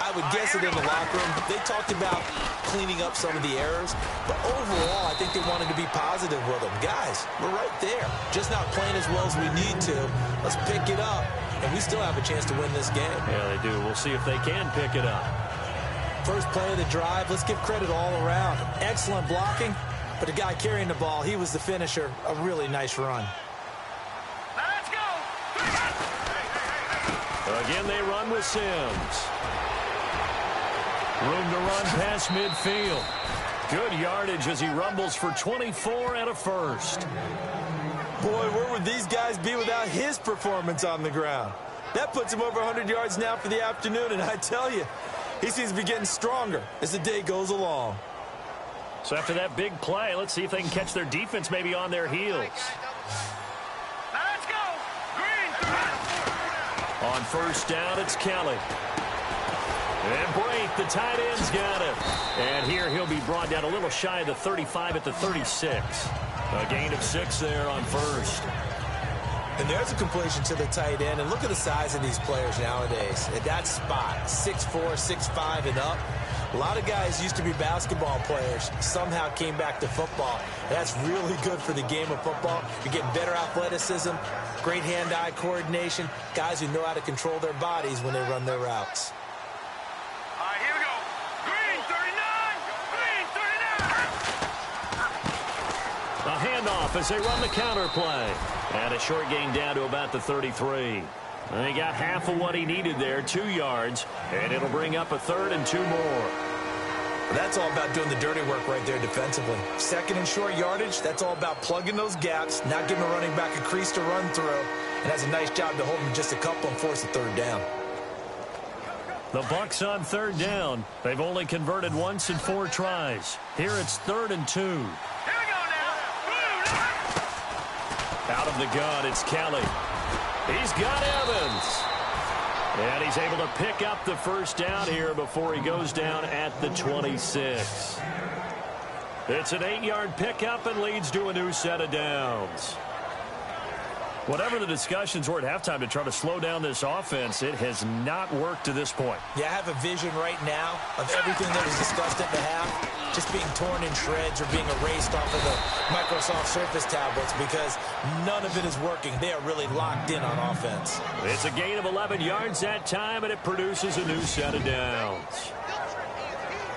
I would guess it in the locker room. They talked about cleaning up some of the errors, but overall, I think they wanted to be positive with them. Guys, we're right there. Just not playing as well as we need to. Let's pick it up, and we still have a chance to win this game. Yeah, they do. We'll see if they can pick it up. First play of the drive, let's give credit all around. Excellent blocking, but the guy carrying the ball, he was the finisher. A really nice run. Let's go. Again, they run with Sims. Room to run past midfield. Good yardage as he rumbles for 24 and a first. Boy, where would these guys be without his performance on the ground? That puts him over 100 yards now for the afternoon, and I tell you, he seems to be getting stronger as the day goes along. So after that big play, let's see if they can catch their defense maybe on their heels. Let's go. Green. On first down, it's Kelly. And Brate, the tight end's got it. And here he'll be brought down a little shy of the 35 at the 36. A gain of 6 there on first. And there's a completion to the tight end. And look at the size of these players nowadays. At that spot, 6'4", 6'5", and up. A lot of guys used to be basketball players. Somehow came back to football. And that's really good for the game of football. You're getting better athleticism, great hand-eye coordination, guys who know how to control their bodies when they run their routes. All right, here we go. Green 39. Green 39. A handoff as they run the counter play. And a short gain down to about the 33. And he got half of what he needed there, 2 yards. And it'll bring up a third and 2 more. That's all about doing the dirty work right there defensively. Second and short yardage, that's all about plugging those gaps, not giving a running back a crease to run through. And has a nice job to hold him just a couple and force a third down. The Bucs on third down. They've only converted once in 4 tries. Here it's 3rd and 2. Here we go now. Out of the gun, it's Kelly. He's got Evans. And he's able to pick up the first down here before he goes down at the 26. It's an 8-yard pickup and leads to a new set of downs. Whatever the discussions were at halftime to try to slow down this offense, it has not worked to this point. Yeah, I have a vision right now of everything that was discussed at the half just being torn in shreds or being erased off of the Microsoft Surface tablets because none of it is working. They are really locked in on offense. It's a gain of 11 yards that time, and it produces a new set of downs.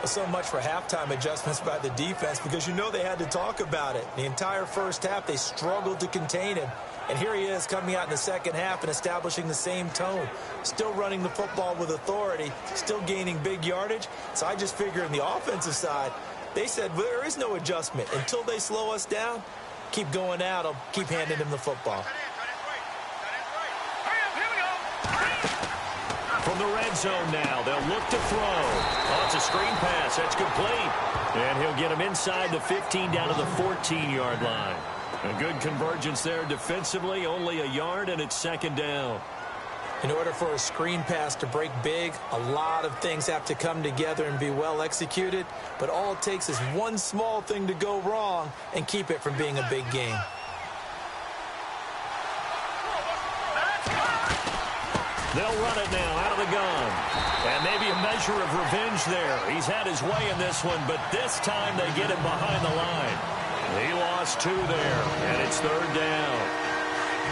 So much for halftime adjustments by the defense because you know they had to talk about it. The entire first half, they struggled to contain him. And here he is coming out in the second half and establishing the same tone. Still running the football with authority, still gaining big yardage. So I just figure on the offensive side, they said well, there is no adjustment. Until they slow us down, keep going at them, keep handing them the football. From the red zone now, they'll look to throw. Oh, it's a screen pass. That's complete. And he'll get him inside the 15 down to the 14-yard line. A good convergence there defensively, only a yard, and it's 2nd down. In order for a screen pass to break big, a lot of things have to come together and be well executed, but all it takes is one small thing to go wrong and keep it from being a big game. They'll run it now out of the gun. And maybe a measure of revenge there. He's had his way in this one, but this time they get him behind the line. He lost 2 there, and it's 3rd down.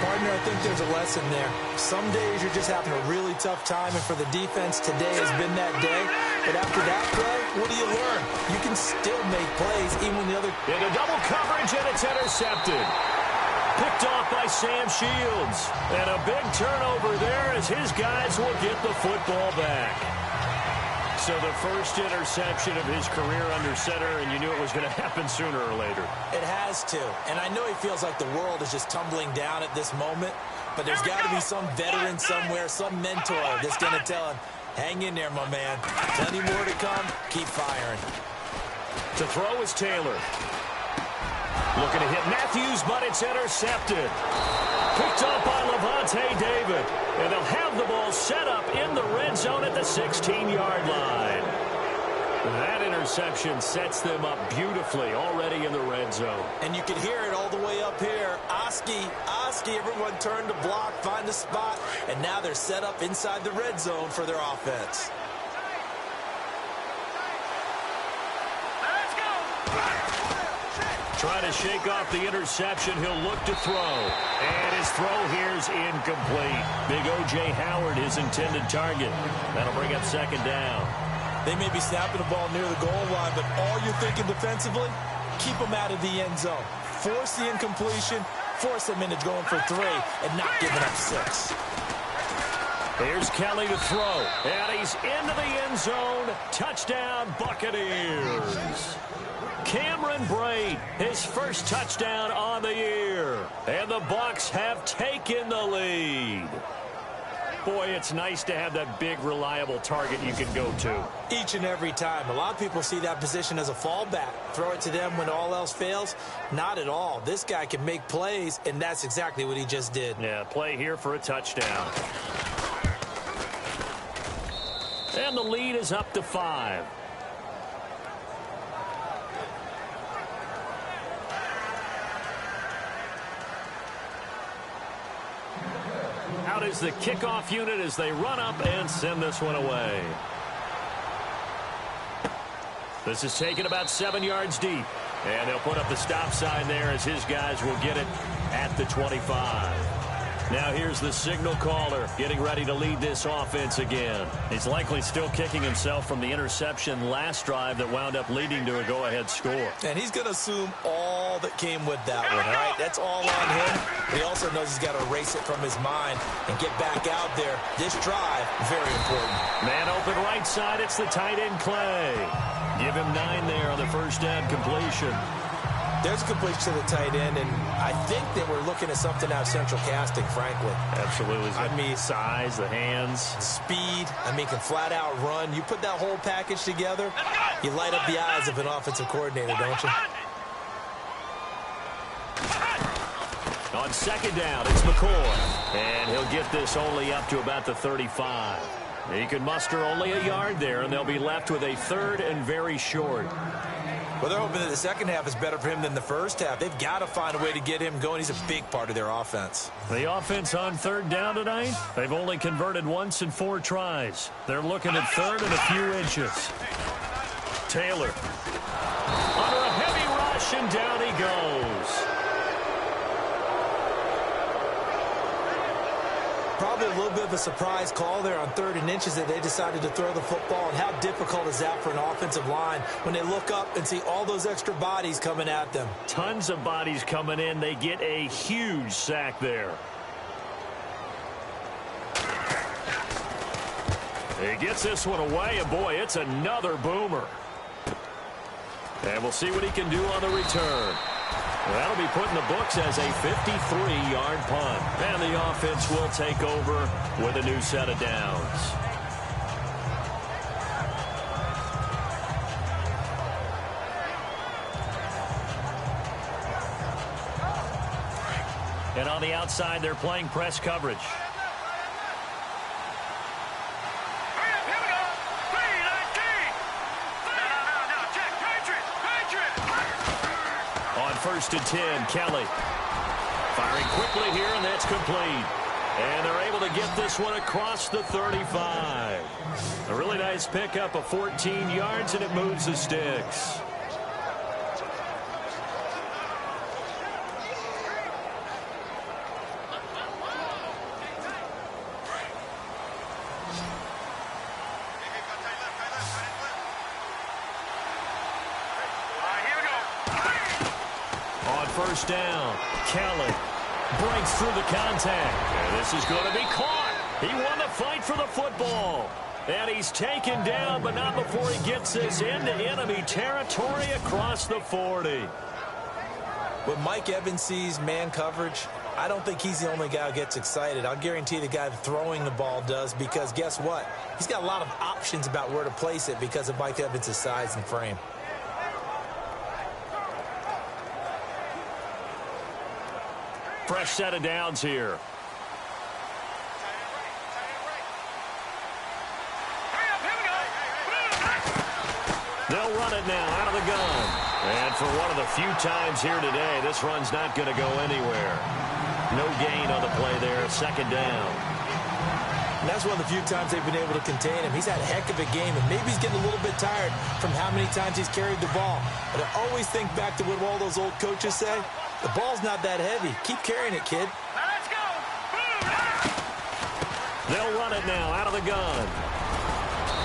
Partner, I think there's a lesson there. Some days you're just having a really tough time, and for the defense, today has been that day. But after that play, what do you learn? You can still make plays, even when the other... In a double coverage, and it's intercepted. Picked off by Sam Shields. And a big turnover there as his guys will get the football back. So the first interception of his career under center, and you knew it was going to happen sooner or later. It has to. And I know he feels like the world is just tumbling down at this moment, but there's got to be some veteran somewhere, some mentor that's going to tell him, hang in there, my man. Plenty more to come. Keep firing. To throw is Taylor. Looking to hit Matthews, but it's intercepted. Picked up by Levante David. And they'll have the ball set up in the red zone at the 16-yard line. That interception sets them up beautifully already in the red zone. And you can hear it all the way up here. Oski, everyone turned to block, find a spot, and now they're set up inside the red zone for their offense. Trying to shake off the interception. He'll look to throw. And his throw here's incomplete. Big O.J. Howard, his intended target. That'll bring up second down. They may be snapping the ball near the goal line, but all you're thinking defensively, keep them out of the end zone. Force the incompletion, force them into going for 3, and not giving up 6. Here's Kelly to throw. And he's into the end zone. Touchdown, Buccaneers. Cameron Brate, his first touchdown on the year. And the Bucs have taken the lead. Boy, it's nice to have that big, reliable target you can go to. Each and every time. A lot of people see that position as a fallback. Throw it to them when all else fails. Not at all. This guy can make plays, and that's exactly what he just did. Yeah, play here for a touchdown. And the lead is up to 5. Out is the kickoff unit as they run up and send this one away. This is taken about 7 yards deep. And they'll put up the stop sign there as his guys will get it at the 25. Now here's the signal caller getting ready to lead this offense again. He's likely still kicking himself from the interception last drive that wound up leading to a go-ahead score. And he's going to assume all that came with that one, all right? That's all on him. But he also knows he's got to erase it from his mind and get back out there. This drive, very important. Man open right side, it's the tight end Clay. Give him 9 there on the first down completion. There's a completion to the tight end, and I think that we're looking at something out of central casting, frankly. Absolutely. I mean, size, the hands. Speed. I mean, can flat out run. You put that whole package together, you light up the eyes of an offensive coordinator, don't you? On second down, it's McCoy. And he'll get this only up to about the 35. He can muster only a yard there, and they'll be left with a 3rd and very short. Well, they're hoping that the second half is better for him than the first half. They've got to find a way to get him going. He's a big part of their offense. The offense on 3rd down tonight, they've only converted once in 4 tries. They're looking at 3rd and a few inches. Taylor. Under a heavy rush, and down he goes. Probably a little bit of a surprise call there on 3rd and inches that they decided to throw the football. And how difficult is that for an offensive line when they look up and see all those extra bodies coming at them? Tons of bodies coming in. They get a huge sack there. He gets this one away, and boy, it's another boomer. And we'll see what he can do on the return. That'll be put in the books as a 53-yard punt. And the offense will take over with a new set of downs. And on the outside, they're playing press coverage. First and 10, Kelly. Firing quickly here, and that's complete. And they're able to get this one across the 35. A really nice pickup of 14 yards, and it moves the sticks. First down, Kelly breaks through the contact. And this is going to be caught. He won the fight for the football. And he's taken down, but not before he gets this into enemy territory across the 40. When Mike Evans sees man coverage, I don't think he's the only guy who gets excited. I'll guarantee the guy throwing the ball does, because guess what? He's got a lot of options about where to place it because of Mike Evans' size and frame. Fresh set of downs here. They'll run it now out of the gun. And for one of the few times here today, this run's not going to go anywhere. No gain on the play there, second down. And that's one of the few times they've been able to contain him. He's had a heck of a game, and maybe he's getting a little bit tired from how many times he's carried the ball. But I always think back to what all those old coaches say. The ball's not that heavy. Keep carrying it, kid. Let's go. They'll run it now out of the gun.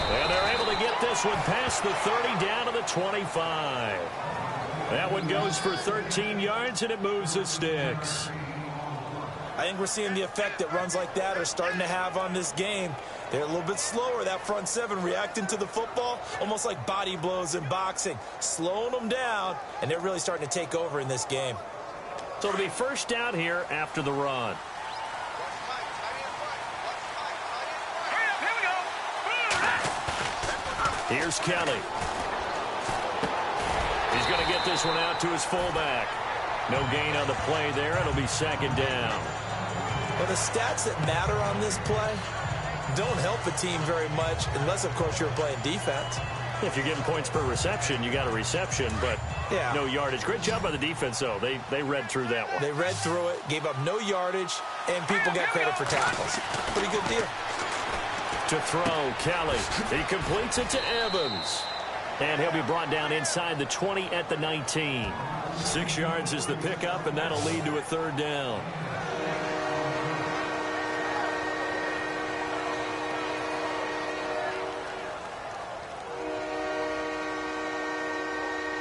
And they're able to get this one past the 30 down to the 25. That one goes for 13 yards, and it moves the sticks. I think we're seeing the effect that runs like that are starting to have on this game. They're a little bit slower, that front seven, reacting to the football, almost like body blows in boxing, slowing them down, and they're really starting to take over in this game. So it'll be first down here after the run. Here we go. Here's Kelly. He's going to get this one out to his fullback. No gain on the play there. It'll be second down. Well, the stats that matter on this play don't help a team very much unless, of course, you're playing defense. If you're getting points per reception, you got a reception, but no yardage. Great job by the defense, though. They read through that one. They read through it, gave up no yardage, and people got credit for tackles. Pretty good deal. To throw, Kelly. He completes it to Evans. And he'll be brought down inside the 20 at the 19. 6 yards is the pickup, and that'll lead to a third down.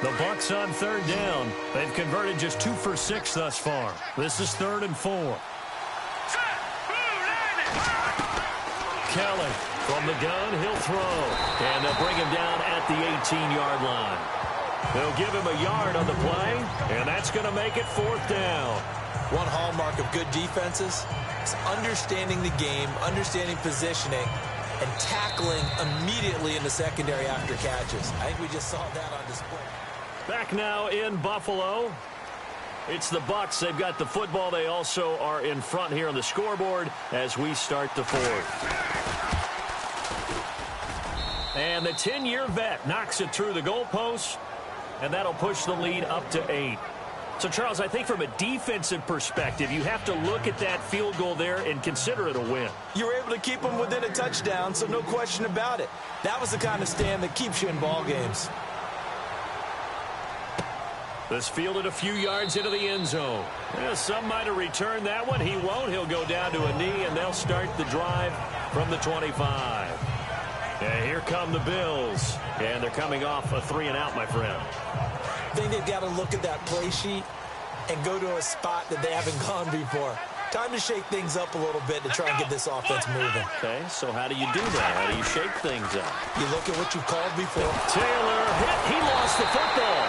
The Bucs on third down. They've converted just 2 for 6 thus far. This is 3rd and 4. Kelly from the gun, he'll throw. And they'll bring him down at the 18-yard line. They'll give him a yard on the play, and that's going to make it 4th down. One hallmark of good defenses is understanding the game, understanding positioning, and tackling immediately in the secondary after catches. I think we just saw that on display. Back now in Buffalo. It's the Bucs. They've got the football. They also are in front here on the scoreboard as we start the 4th. And the 10-year vet knocks it through the goalpost, and that'll push the lead up to 8. So, Charles, I think from a defensive perspective, you have to look at that field goal there and consider it a win. You were able to keep them within a touchdown, so no question about it. That was the kind of stand that keeps you in ball games. This fielded a few yards into the end zone. Yeah, some might have returned that one. He won't. He'll go down to a knee, and they'll start the drive from the 25. And here come the Bills. And they're coming off a 3-and-out, my friend. I think they've got to look at that play sheet and go to a spot that they haven't gone before. Time to shake things up a little bit to try and get this offense moving. Okay, so how do you do that? How do you shake things up? You look at what you've called before. Taylor hit. He lost the football.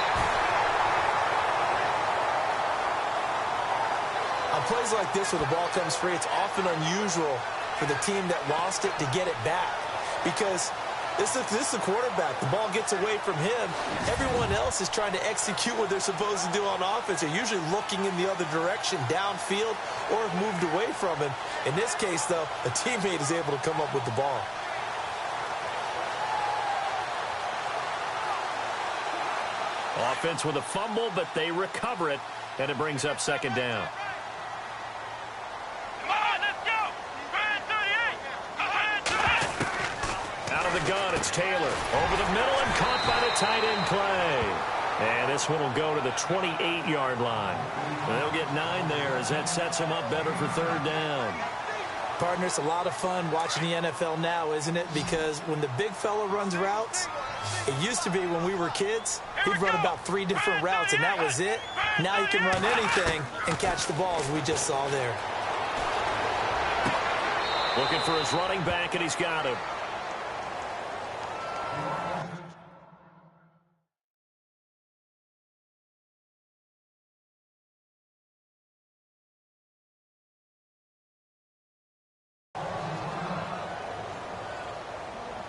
On plays like this where the ball comes free, it's often unusual for the team that lost it to get it back. Because this is the quarterback. The ball gets away from him. Everyone else is trying to execute what they're supposed to do on offense. They're usually looking in the other direction, downfield, or have moved away from him. In this case, though, a teammate is able to come up with the ball. Offense with a fumble, but they recover it, and it brings up second down. The gun, it's Taylor over the middle and caught by the tight end play. And this one will go to the 28-yard line. And they'll get 9 there as that sets them up better for third down. Partner, it's a lot of fun watching the NFL now, isn't it? Because when the big fella runs routes, it used to be when we were kids, he'd run about 3 different routes, and that was it. Now he can run anything and catch the ball, as we just saw there. Looking for his running back, and he's got him.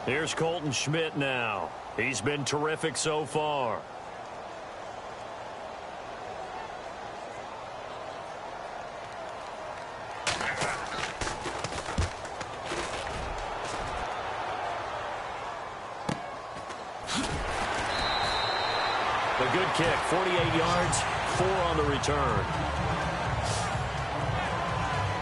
Here's Colton Schmidt now. He's been terrific so far. kick. 48 yards, 4 on the return.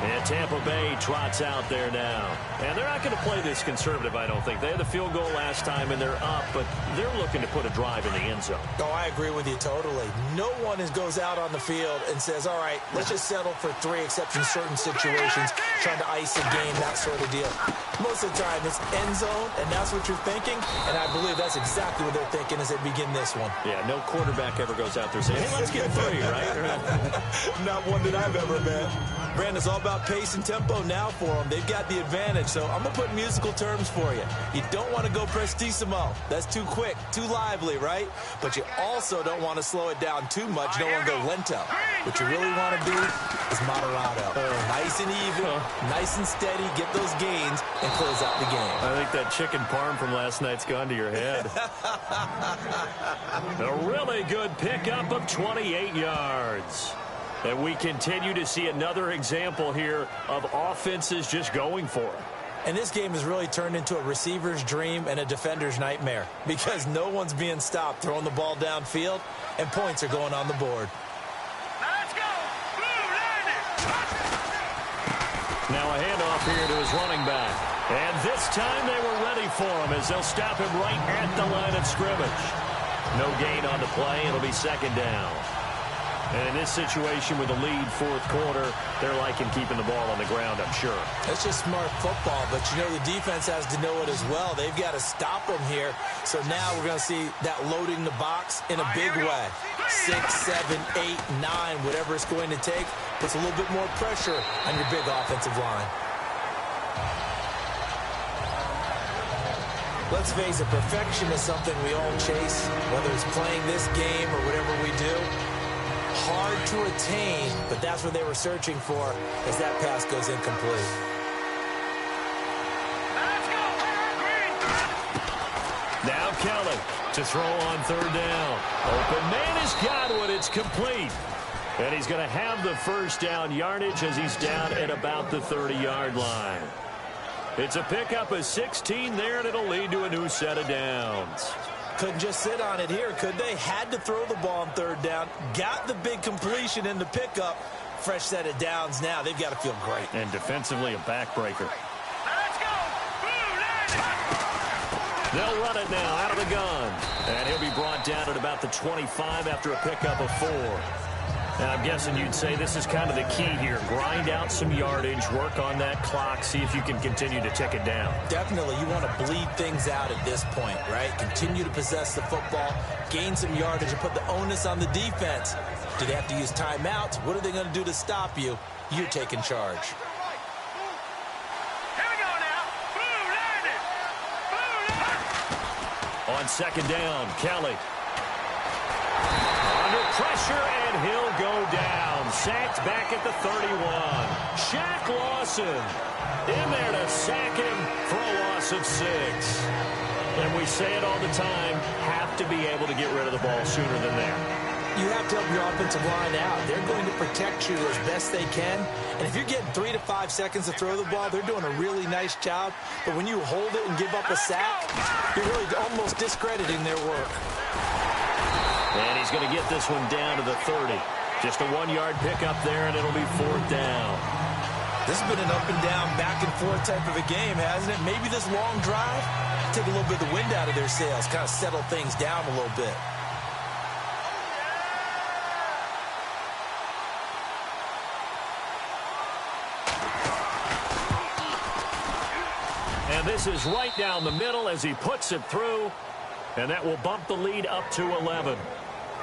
And Tampa Bay trots out there now. And they're not going to play this conservative, I don't think. They had the field goal last time, and they're up, but they're looking to put a drive in the end zone. Oh, I agree with you totally. No one goes out on the field and says, all right, let's just settle for 3, except in certain situations, trying to ice a game, that sort of deal. Most of the time, it's end zone, and that's what you're thinking, and I believe that's exactly what they're thinking as they begin this one. Yeah, no quarterback ever goes out there saying, hey, let's get 3, right? Not one that I've ever met. Brandon, it's all about pace and tempo now for them. They've got the advantage, so I'm going to put musical terms for you. You don't want to go prestissimo. That's too quick, too lively, right? But you also don't want to slow it down too much. You don't want to go lento. What you really want to do is moderato. Nice and even, nice and steady, get those gains, and close out the game. I think that chicken parm from last night's gone to your head. A really good pickup of 28 yards. And we continue to see another example here of offenses just going for it. And this game has really turned into a receiver's dream and a defender's nightmare because no one's being stopped throwing the ball downfield, and points are going on the board. Let's go! Blue landed! Now a handoff here to his running back. And this time they were ready for him as they'll stop him right at the line of scrimmage. No gain on the play. It'll be second down. And in this situation with the lead fourth quarter, they're liking keeping the ball on the ground, I'm sure. It's just smart football, but you know the defense has to know it as well. They've got to stop them here. So now we're going to see that loading the box in a big way. 6, 7, 8, 9, whatever it's going to take, puts a little bit more pressure on your big offensive line. Let's face it, perfection is something we all chase, whether it's playing this game or whatever we do. Hard to attain, but that's what they were searching for as that pass goes incomplete. Let's go! Green! Now Kelly to throw on third down. Open man has got it. It's complete. And he's going to have the first down yardage as he's down at about the 30-yard line. It's a pickup of 16 there, and it'll lead to a new set of downs. Couldn't just sit on it here, could they? Had to throw the ball on third down. Got the big completion in the pickup. Fresh set of downs now. They've got to feel great. And defensively, a backbreaker. Let's go! Blue landed! They'll run it now out of the gun. And he'll be brought down at about the 25 after a pickup of 4. And I'm guessing you'd say this is kind of the key here. Grind out some yardage, work on that clock, see if you can continue to tick it down. Definitely, you want to bleed things out at this point, right? Continue to possess the football, gain some yardage, and put the onus on the defense. Do they have to use timeouts? What are they going to do to stop you? You're taking charge. Here we go now! Blue landed! Blue landed! On second down, Kelly. Under pressure, and he'll go down. Sacked back at the 31. Shaq Lawson in there to sack him for a loss of 6. And we say it all the time, have to be able to get rid of the ball sooner than that. You have to help your offensive line out. They're going to protect you as best they can. And if you're getting 3 to 5 seconds to throw the ball, they're doing a really nice job. But when you hold it and give up a sack, you're really almost discrediting their work. And he's going to get this one down to the 30. Just a 1-yard pickup there, and it'll be fourth down. This has been an up and down, back and forth type of a game, hasn't it? Maybe this long drive, take a little bit of the wind out of their sails, kind of settle things down a little bit. And this is right down the middle as he puts it through, and that will bump the lead up to 11.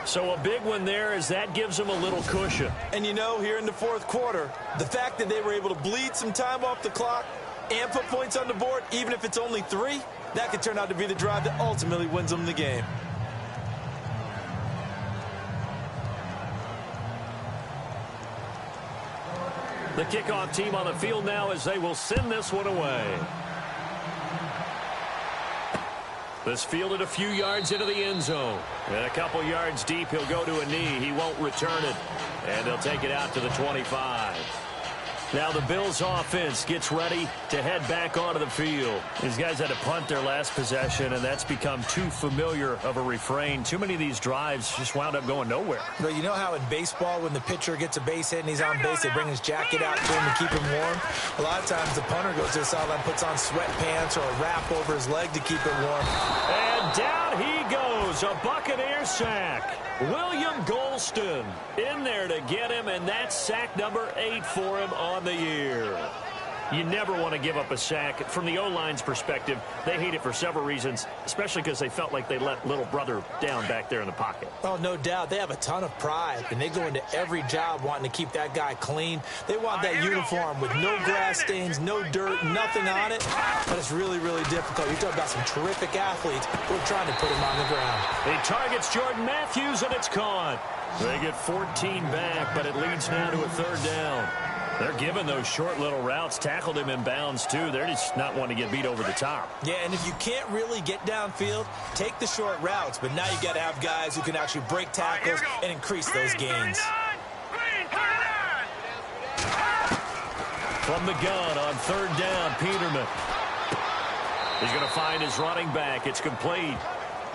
So a big one there as that gives them a little cushion. And you know, here in the fourth quarter, the fact that they were able to bleed some time off the clock and put points on the board, even if it's only 3, that could turn out to be the drive that ultimately wins them the game. The kickoff team on the field now as they will send this one away. This fielded a few yards into the end zone. And a couple yards deep, he'll go to a knee. He won't return it. And they'll take it out to the 25. Now the Bills offense gets ready to head back onto the field. These guys had to punt their last possession, and that's become too familiar of a refrain. Too many of these drives just wound up going nowhere. But you know how in baseball, when the pitcher gets a base hit and he's on base, they bring his jacket out to him to keep him warm? A lot of times the punter goes to the sideline, puts on sweatpants or a wrap over his leg to keep it warm. And down he goes, a Buccaneer sack. William Golston in there to get him, and that's sack number 8 for him on the year. You never want to give up a sack. From the O-line's perspective, they hate it for several reasons, especially because they felt like they let little brother down back there in the pocket. Oh, no doubt. They have a ton of pride, and they go into every job wanting to keep that guy clean. They want that uniform with no grass stains, no dirt, nothing on it. But it's really, really difficult. You're talking about some terrific athletes who are trying to put him on the ground. He targets Jordan Matthews, and it's caught. They get 14 back, but it leads now to a 3rd down. They're giving those short little routes, tackled him in bounds, too. They're just not wanting to get beat over the top. Yeah, and if you can't really get downfield, take the short routes. But now you got to have guys who can actually break tackles and increase those gains. From the gun on 3rd down, Peterman. He's going to find his running back. It's complete.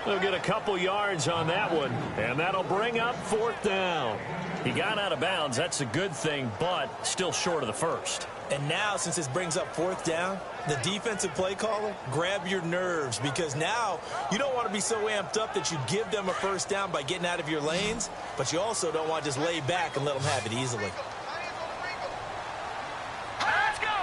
They'll get a couple yards on that one, and that'll bring up 4th down. He got out of bounds. That's a good thing, but still short of the first. And now, since this brings up 4th down, the defensive play caller, grab your nerves, because now you don't want to be so amped up that you give them a 1st down by getting out of your lanes, but you also don't want to just lay back and let them have it easily. Let's go.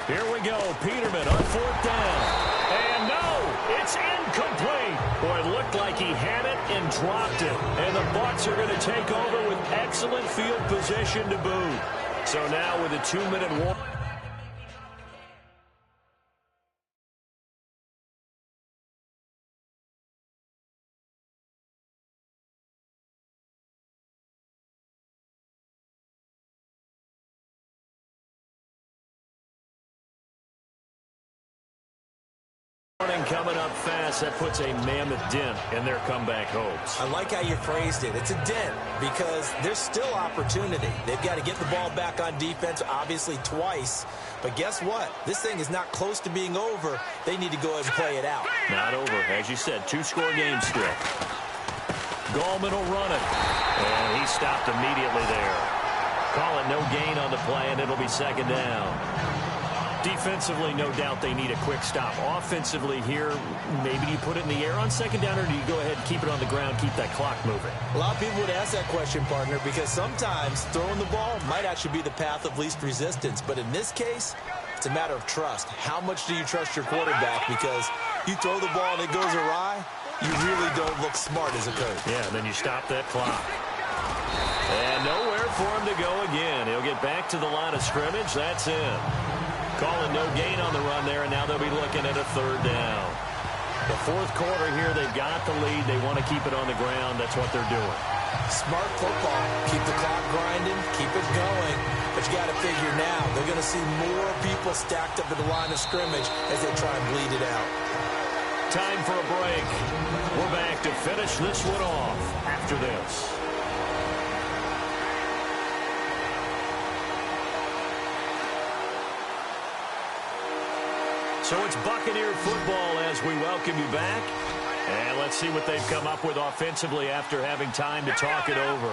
Here we go. Peterman on 4th down. And no, it's incomplete. Boy, it looked like he had it and dropped it. And the Bucs are going to take over with excellent field position to boot. So now with a 2-minute warning. Coming up fast, that puts a mammoth dent in their comeback hopes. I like how you phrased it. It's a dent because there's still opportunity. They've got to get the ball back on defense, obviously twice. But guess what? This thing is not close to being over. They need to go ahead and play it out. Not over. As you said, 2-score game still. Gallman will run it. And he stopped immediately there. Call it no gain on the play, and it'll be 2nd down. Defensively, no doubt they need a quick stop. Offensively here, maybe you put it in the air on 2nd down, or do you go ahead and keep it on the ground, keep that clock moving? A lot of people would ask that question, partner, because sometimes throwing the ball might actually be the path of least resistance. But in this case, it's a matter of trust. How much do you trust your quarterback? Because you throw the ball and it goes awry, you really don't look smart as a coach. Yeah, and then you stop that clock. And nowhere for him to go again. He'll get back to the line of scrimmage. That's it. Calling no gain on the run there, and now they'll be looking at a 3rd down. The 4th quarter here, they've got the lead. They want to keep it on the ground. That's what they're doing. Smart football. Keep the clock grinding, keep it going. But you got to figure now, they're going to see more people stacked up at the line of scrimmage as they try and bleed it out. Time for a break. We're back to finish this one off after this. So it's Buccaneer football as we welcome you back. And let's see what they've come up with offensively after having time to talk it over.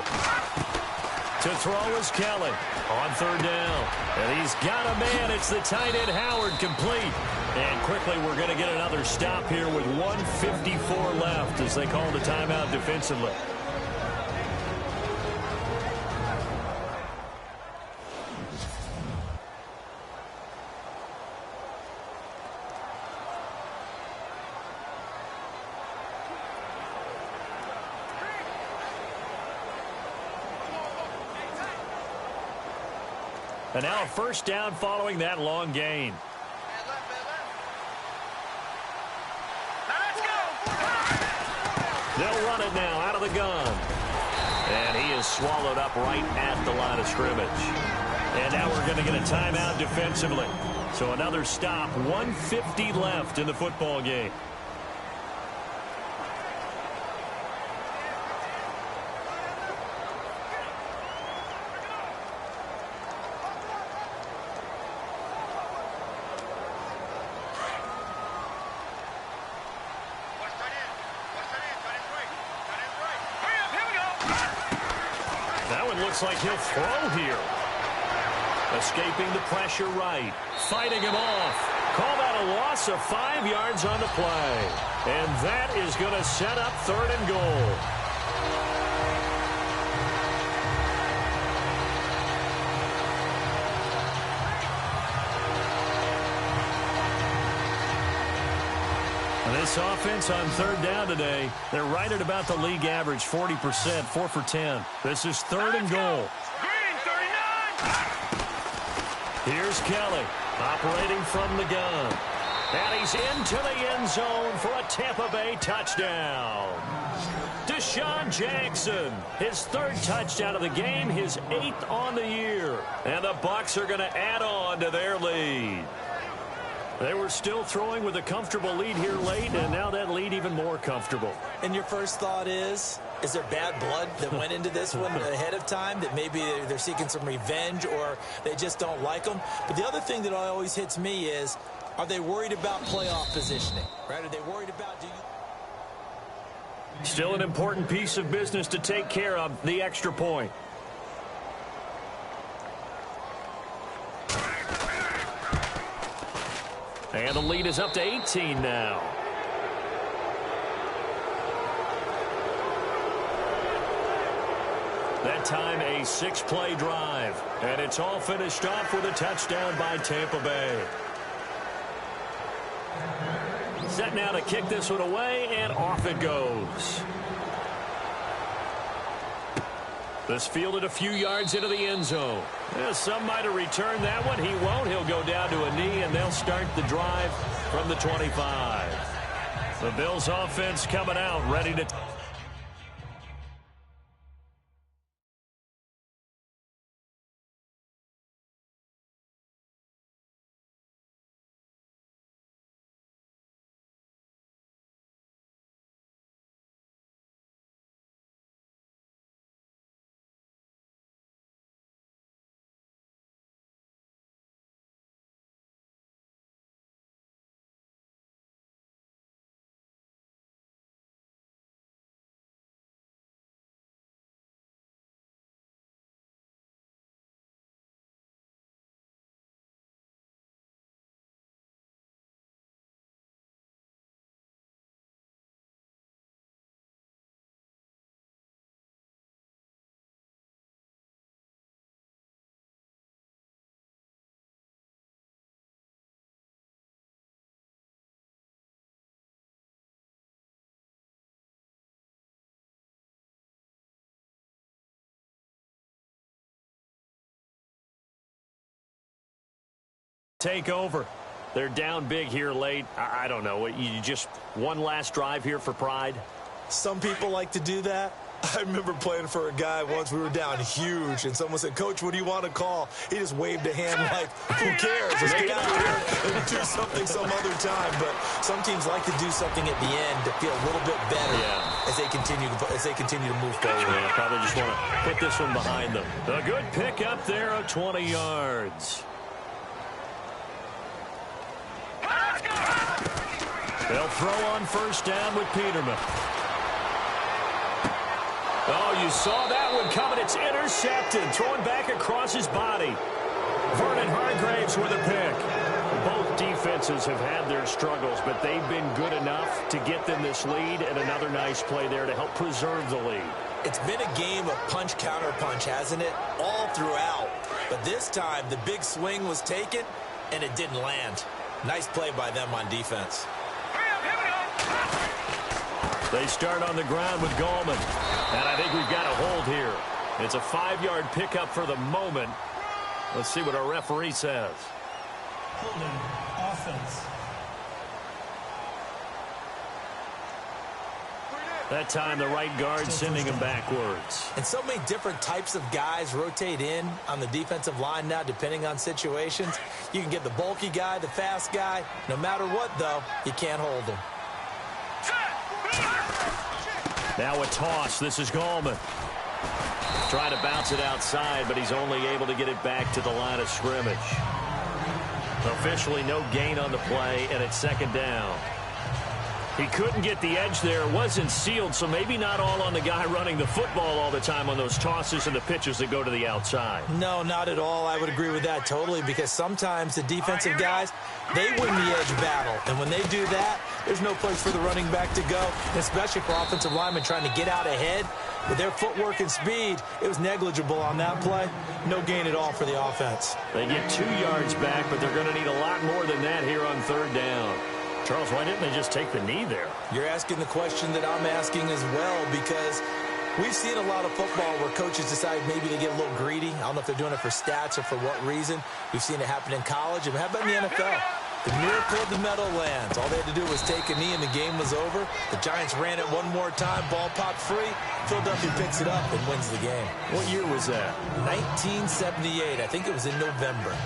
To throw is Kelly on 3rd down. And he's got a man. It's the tight end Howard, complete. And quickly we're going to get another stop here with 1:54 left as they call the timeout defensively. And now a 1st down following that long gain. Let's go. They'll run it now out of the gun. And he is swallowed up right at the line of scrimmage. And now we're going to get a timeout defensively. So another stop, 1:50 left in the football game. That one looks like he'll throw here. Escaping the pressure right. Fighting him off. Call that a loss of 5 yards on the play. And that is going to set up 3rd and goal. This offense on 3rd down today, they're right at about the league average, 40%, 4 for 10. This is 3rd and goal. Green, 39. Here's Kelly, operating from the gun. And he's into the end zone for a Tampa Bay touchdown. Deshaun Jackson, his 3rd touchdown of the game, his 8th on the year. And the Bucs are going to add on to their lead. They were still throwing with a comfortable lead here late, and now that lead even more comfortable. And your first thought is there bad blood that went into this one ahead of time, that maybe they're seeking some revenge or they just don't like them? But the other thing that always hits me is, are they worried about playoff positioning? Right? Are they worried about, Still an important piece of business to take care of, the extra point. And the lead is up to 18 now. That time a 6-play drive. And it's all finished off with a touchdown by Tampa Bay. Set now to kick this one away, and off it goes. This fielded a few yards into the end zone. Some might have returned that one. He won't. He'll go down to a knee, and they'll start the drive from the 25. The Bills offense coming out, ready to... take over. They're down big here late. I don't know. You just one last drive here for pride? Some people like to do that. I remember playing for a guy once. We were down huge, and someone said, "Coach, what do you want to call?" He just waved a hand like, "Who cares? Let's get out here and do something some other time." But some teams like to do something at the end to feel a little bit better as they continue to move forward. Yeah, probably just want to put this one behind them. A good pick up there of 20 yards. They'll throw on first down with Peterman. Oh, you saw that one coming. It's intercepted. Throwing back across his body. Vernon Hargraves with a pick. Both defenses have had their struggles, but they've been good enough to get them this lead, and another nice play there to help preserve the lead. It's been a game of punch-counter-punch, hasn't it? All throughout. But this time, the big swing was taken, and it didn't land. Nice play by them on defense. They start on the ground with Gallman. And I think we've got a hold here. It's a 5-yard pickup for the moment. Let's see what our referee says. Holding offense. That time the right guard sending him backwards. And so many different types of guys rotate in on the defensive line now, depending on situations. You can get the bulky guy, the fast guy. No matter what, though, you can't hold him. Now a toss. This is Gallman. Trying to bounce it outside, but he's only able to get it back to the line of scrimmage. Officially no gain on the play, and it's second down. He couldn't get the edge there. Wasn't sealed, so maybe not all on the guy running the football all the time on those tosses and the pitches that go to the outside. No, not at all. I would agree with that totally, because sometimes the defensive guys, they win the edge battle. And when they do that, there's no place for the running back to go, especially for offensive linemen trying to get out ahead. With their footwork and speed, it was negligible on that play. No gain at all for the offense. They get 2 yards back, but they're going to need a lot more than that here on third down. Charles, why didn't they just take the knee there? You're asking the question that I'm asking as well, because we've seen a lot of football where coaches decide maybe to get a little greedy. I don't know if they're doing it for stats or for what reason. We've seen it happen in college. And how about in the NFL? The miracle of the Meadowlands. All they had to do was take a knee and the game was over. The Giants ran it one more time. Ball popped free. Philadelphia picks it up and wins the game. What year was that? 1978. I think it was in November.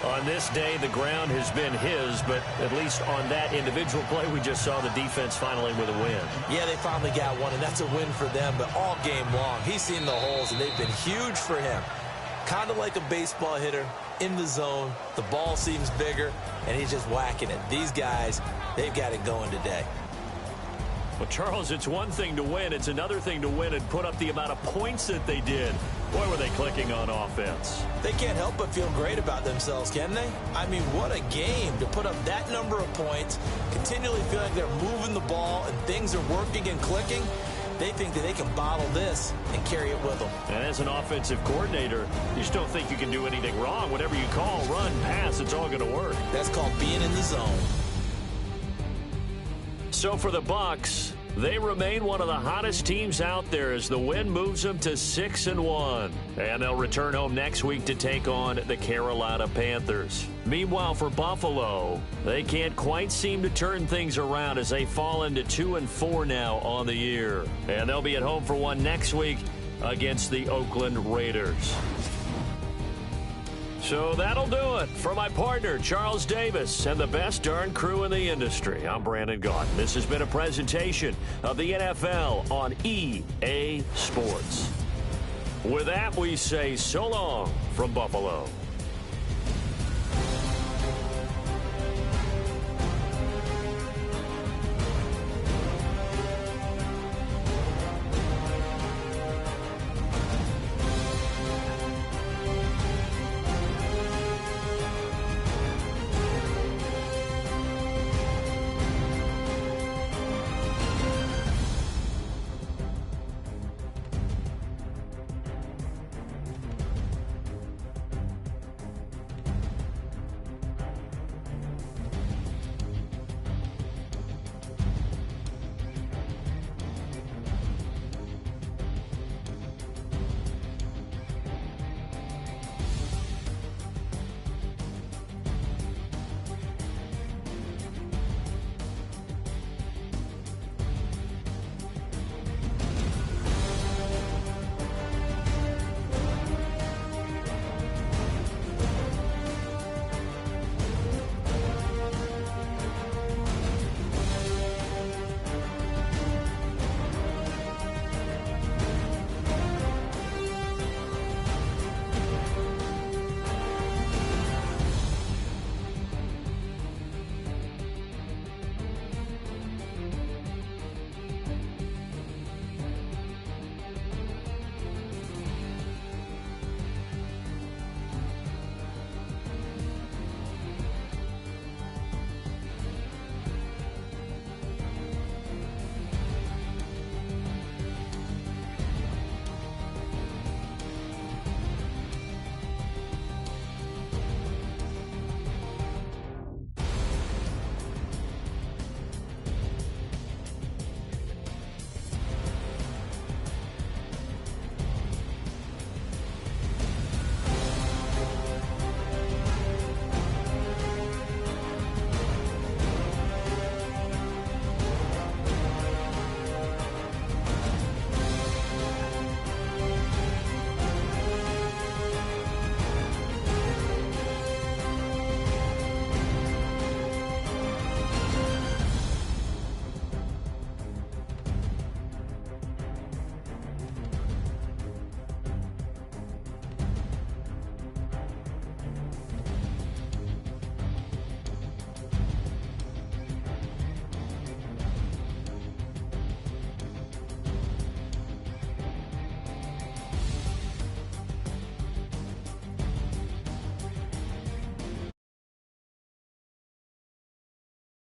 On this day, the ground has been his, but at least on that individual play, we just saw the defense finally with a win. Yeah, they finally got one, and that's a win for them, but all game long, he's seen the holes, and they've been huge for him. Kind of like a baseball hitter in the zone. The ball seems bigger, and he's just whacking it. These guys, they've got it going today. Well, Charles, it's one thing to win. It's another thing to win and put up the amount of points that they did. Boy, were they clicking on offense. They can't help but feel great about themselves, can they? I mean, what a game to put up that number of points, continually feel like they're moving the ball and things are working and clicking. They think that they can bottle this and carry it with them. And as an offensive coordinator, you just don't think you can do anything wrong. Whatever you call, run, pass, it's all going to work. That's called being in the zone. So for the Bucs, they remain one of the hottest teams out there as the win moves them to 6-1. And they'll return home next week to take on the Carolina Panthers. Meanwhile, for Buffalo, they can't quite seem to turn things around as they fall into 2-4 now on the year. And they'll be at home for one next week against the Oakland Raiders. So that'll do it. For my partner, Charles Davis, and the best darn crew in the industry, I'm Brandon Gaudin. This has been a presentation of the NFL on EA Sports. With that, we say so long from Buffalo.